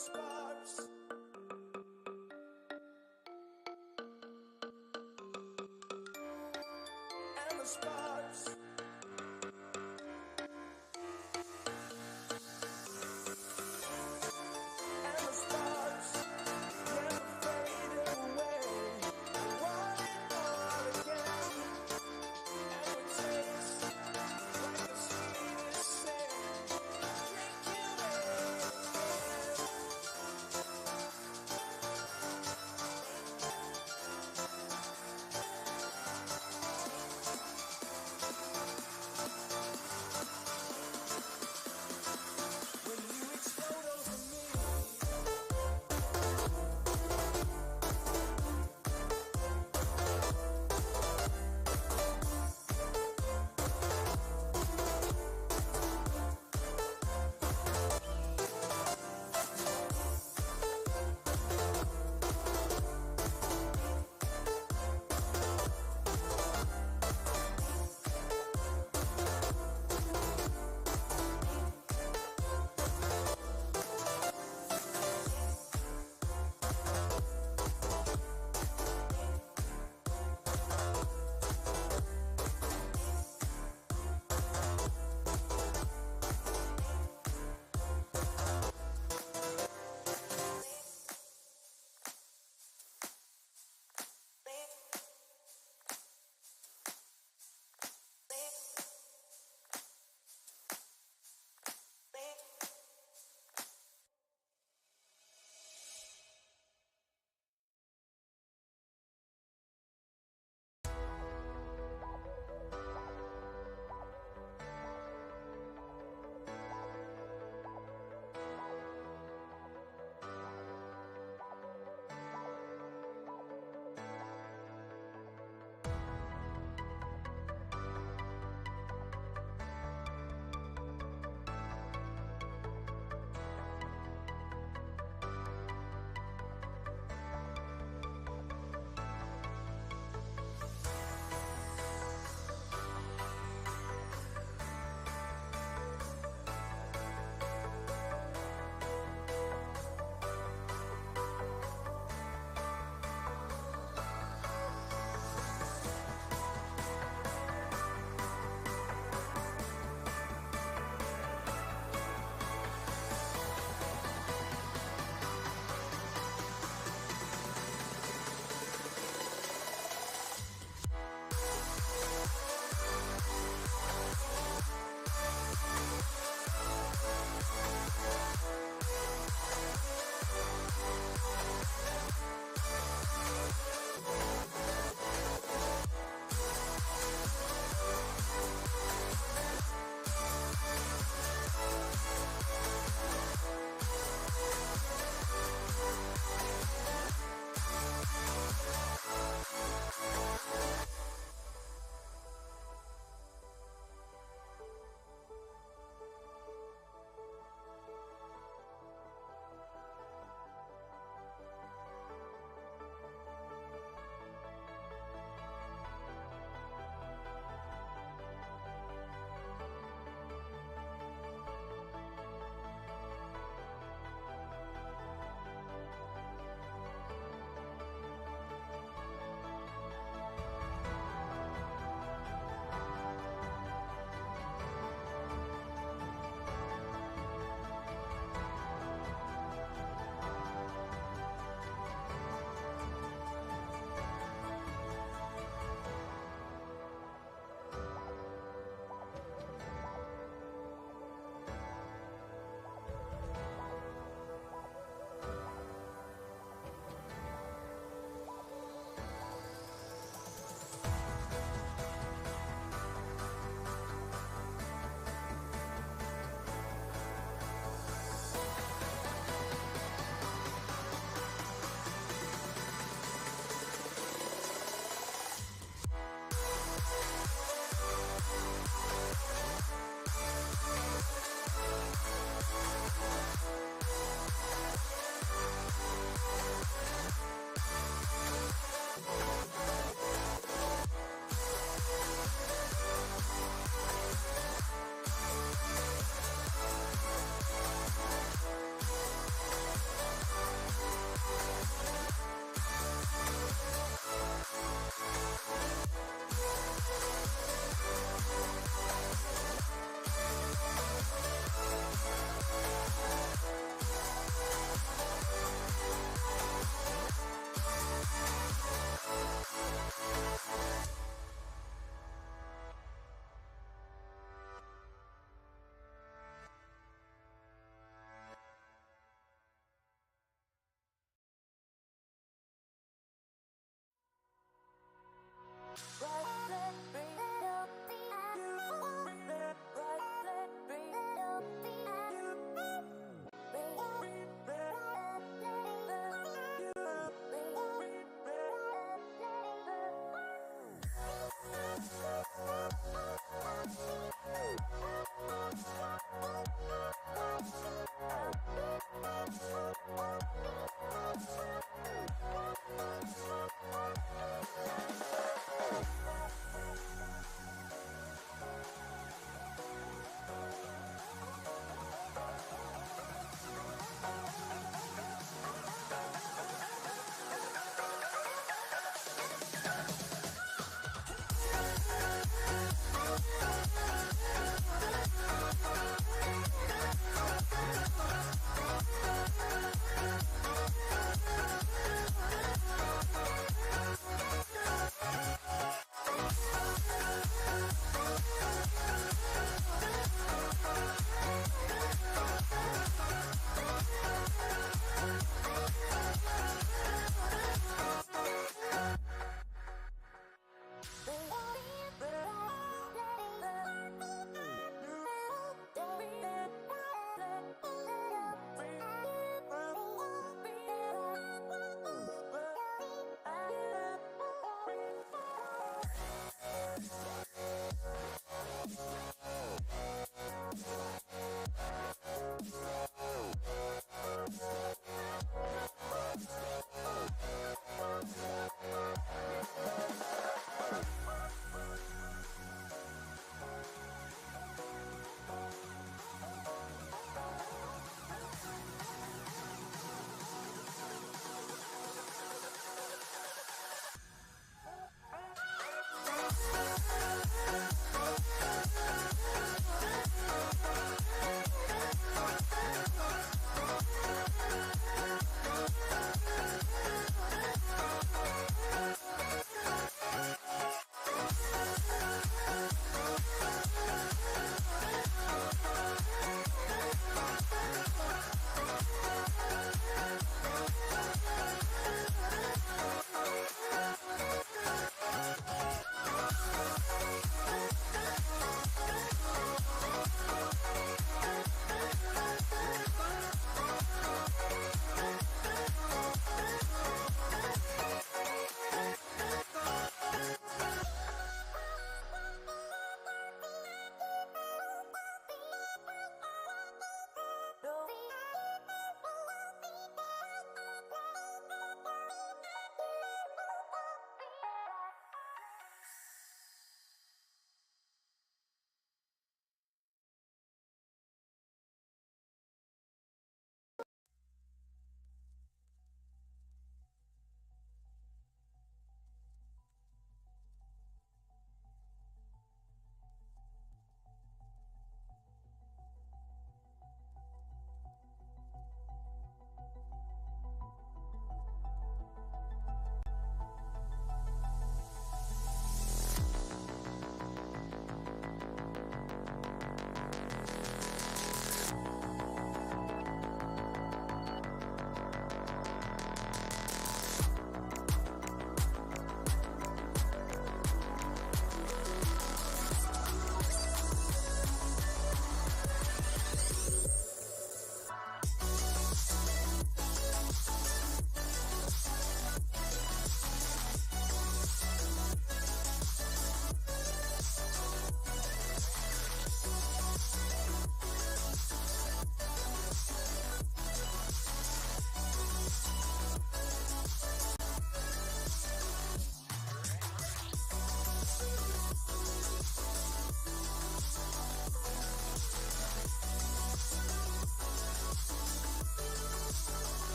[SPEAKER 2] sparks. And the sparks. And the sparks never fade away. I want it all again. And the taste like the sweetest sand. Drinking it again.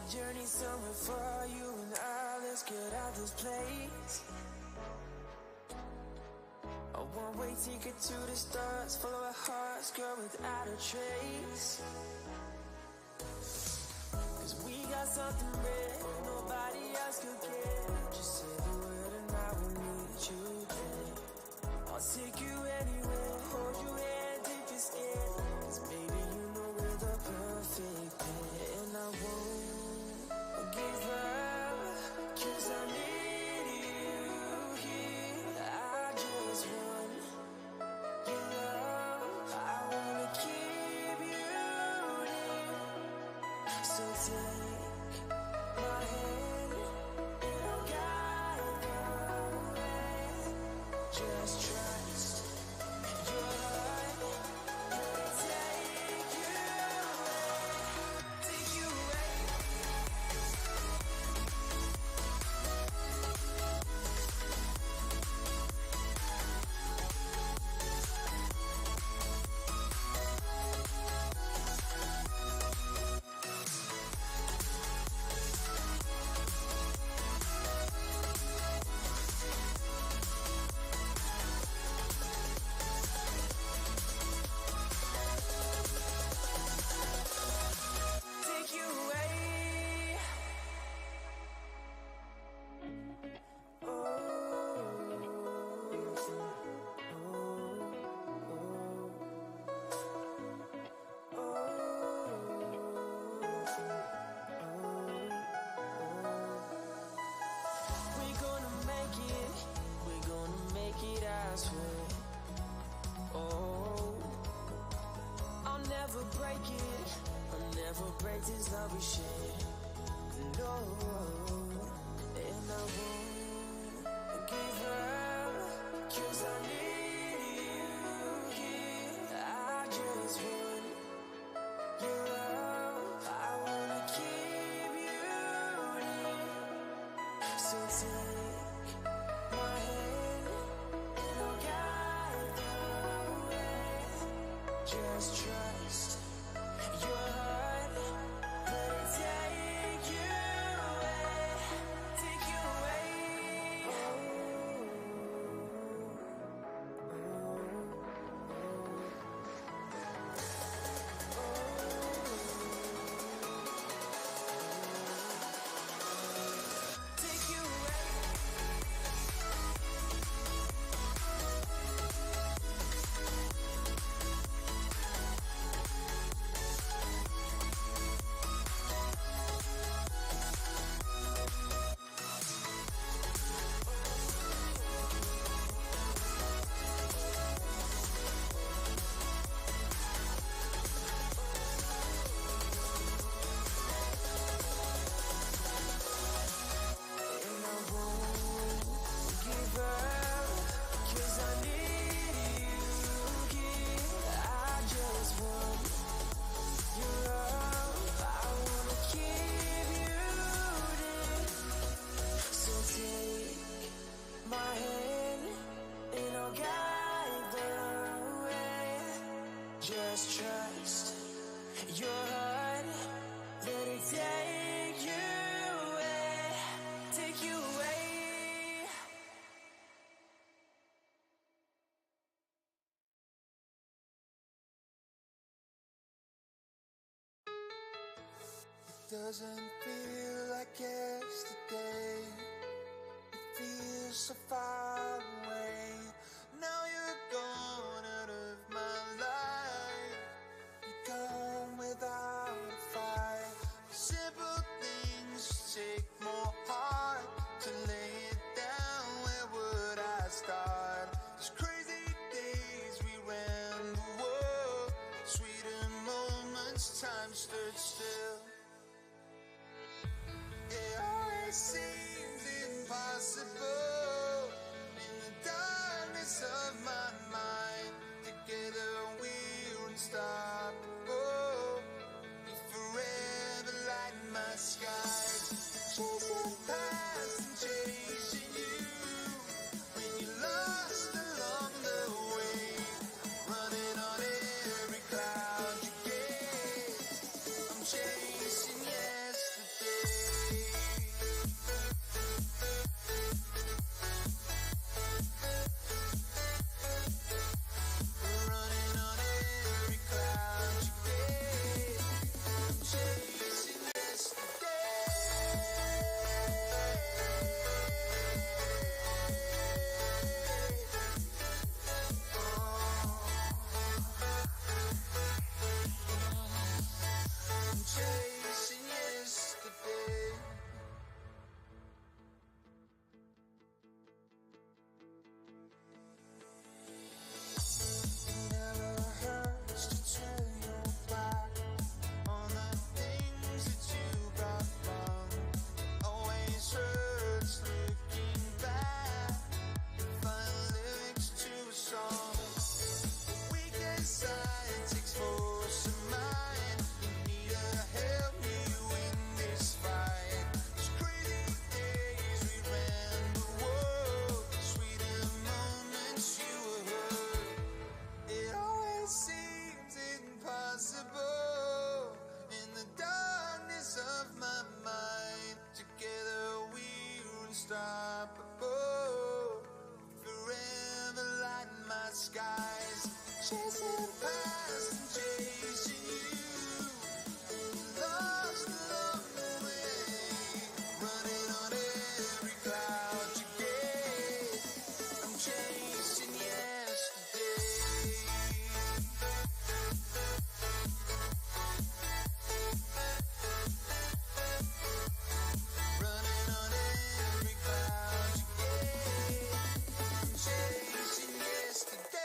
[SPEAKER 2] journey somewhere for you and I. Let's get out this place. A one-way ticket to the stars. Follow our hearts, girl, without a trace. Cause we got something rare nobody else could get. Just say the word and I will meet you there. I'll take you anywhere, hold your hand if you're scared. Cause baby, you know we're the perfect pair. And I won't give up, cause I need you here. I just want your love, I wanna keep you near. So take my hand and I'll guide the way. Just trust your heart, let it take you away, take you away. Take you away. We're gonna make it, I swear. Oh, I'll never break it, I'll never break this love we share. No, and I won't give up, cause I need you here. I just want your love, I wanna keep you near. So take my hand and I'll guide the way. Just trust your heart, let it take you away, take you away. Take you away. And I won't give up, cause I need you here. I just want your love, I wanna keep you near. So take my hand and I'll guide the way. Just trust your heart, let it take you away, take you away. Doesn't feel like yesterday. It feels so far away. Now you're gone out of my life. You're gone without a fight. Simple things take more heart to lay it down. Where would I start? These crazy days we ran the world. Sweeter moments, time stood still. It always seems impossible in the darkness of my mind. Together we're unstoppable. You forever light my skies. Chasing past and chasing you. When you lost along the way, running on every cloud you gave. I'm chasing yesterday. unstoppable, forever lighting my skies, chasing past and chasing you, lost along the way, running on every cloud you gave. I'm chasing yesterday. Running on every cloud you gave. I'm chasing yesterday.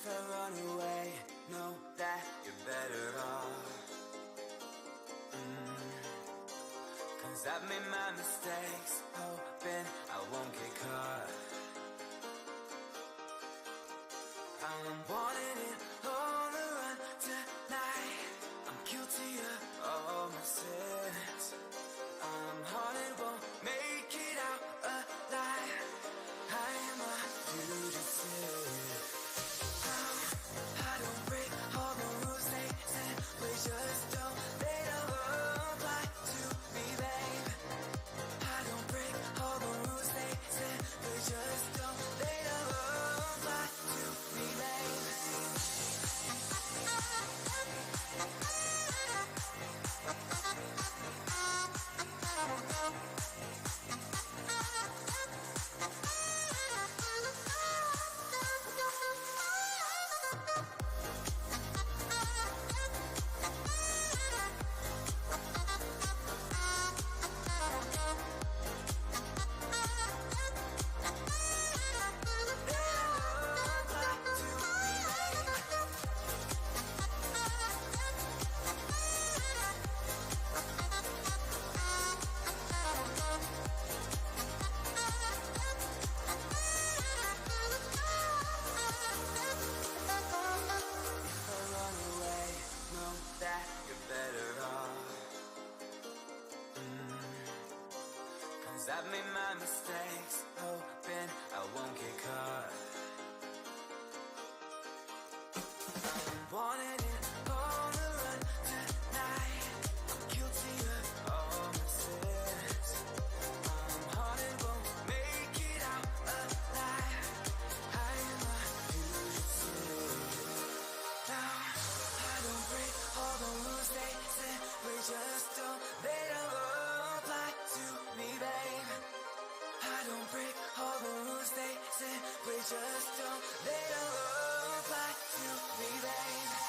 [SPEAKER 2] If I run away, know that you're better off. Cause I've made my mistakes, hoping I won't get caught. I'm wanting it on the run tonight. I'm guilty of all my sins. I'm haunted, won't make it out alive. I am a fugitive. I don't break all the rules they said. We just don't, they don't apply to me, babe. I don't break all the rules they said. We just don't, they don't apply to me, babe. I've made my mistakes, hoping I won't get caught. I'm wanting it on the run tonight. I'm guilty of all my sins. I'm haunted, won't make it out alive. I am a fugitive. Now, I don't break all the rules they said. We just don't, they don't apply to me, babe. I don't break all the rules they said. We just don't, they don't apply to me, babe.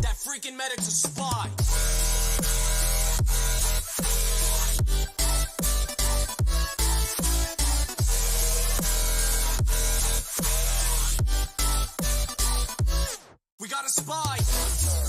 [SPEAKER 2] That freaking medic's a spy. We got a spy.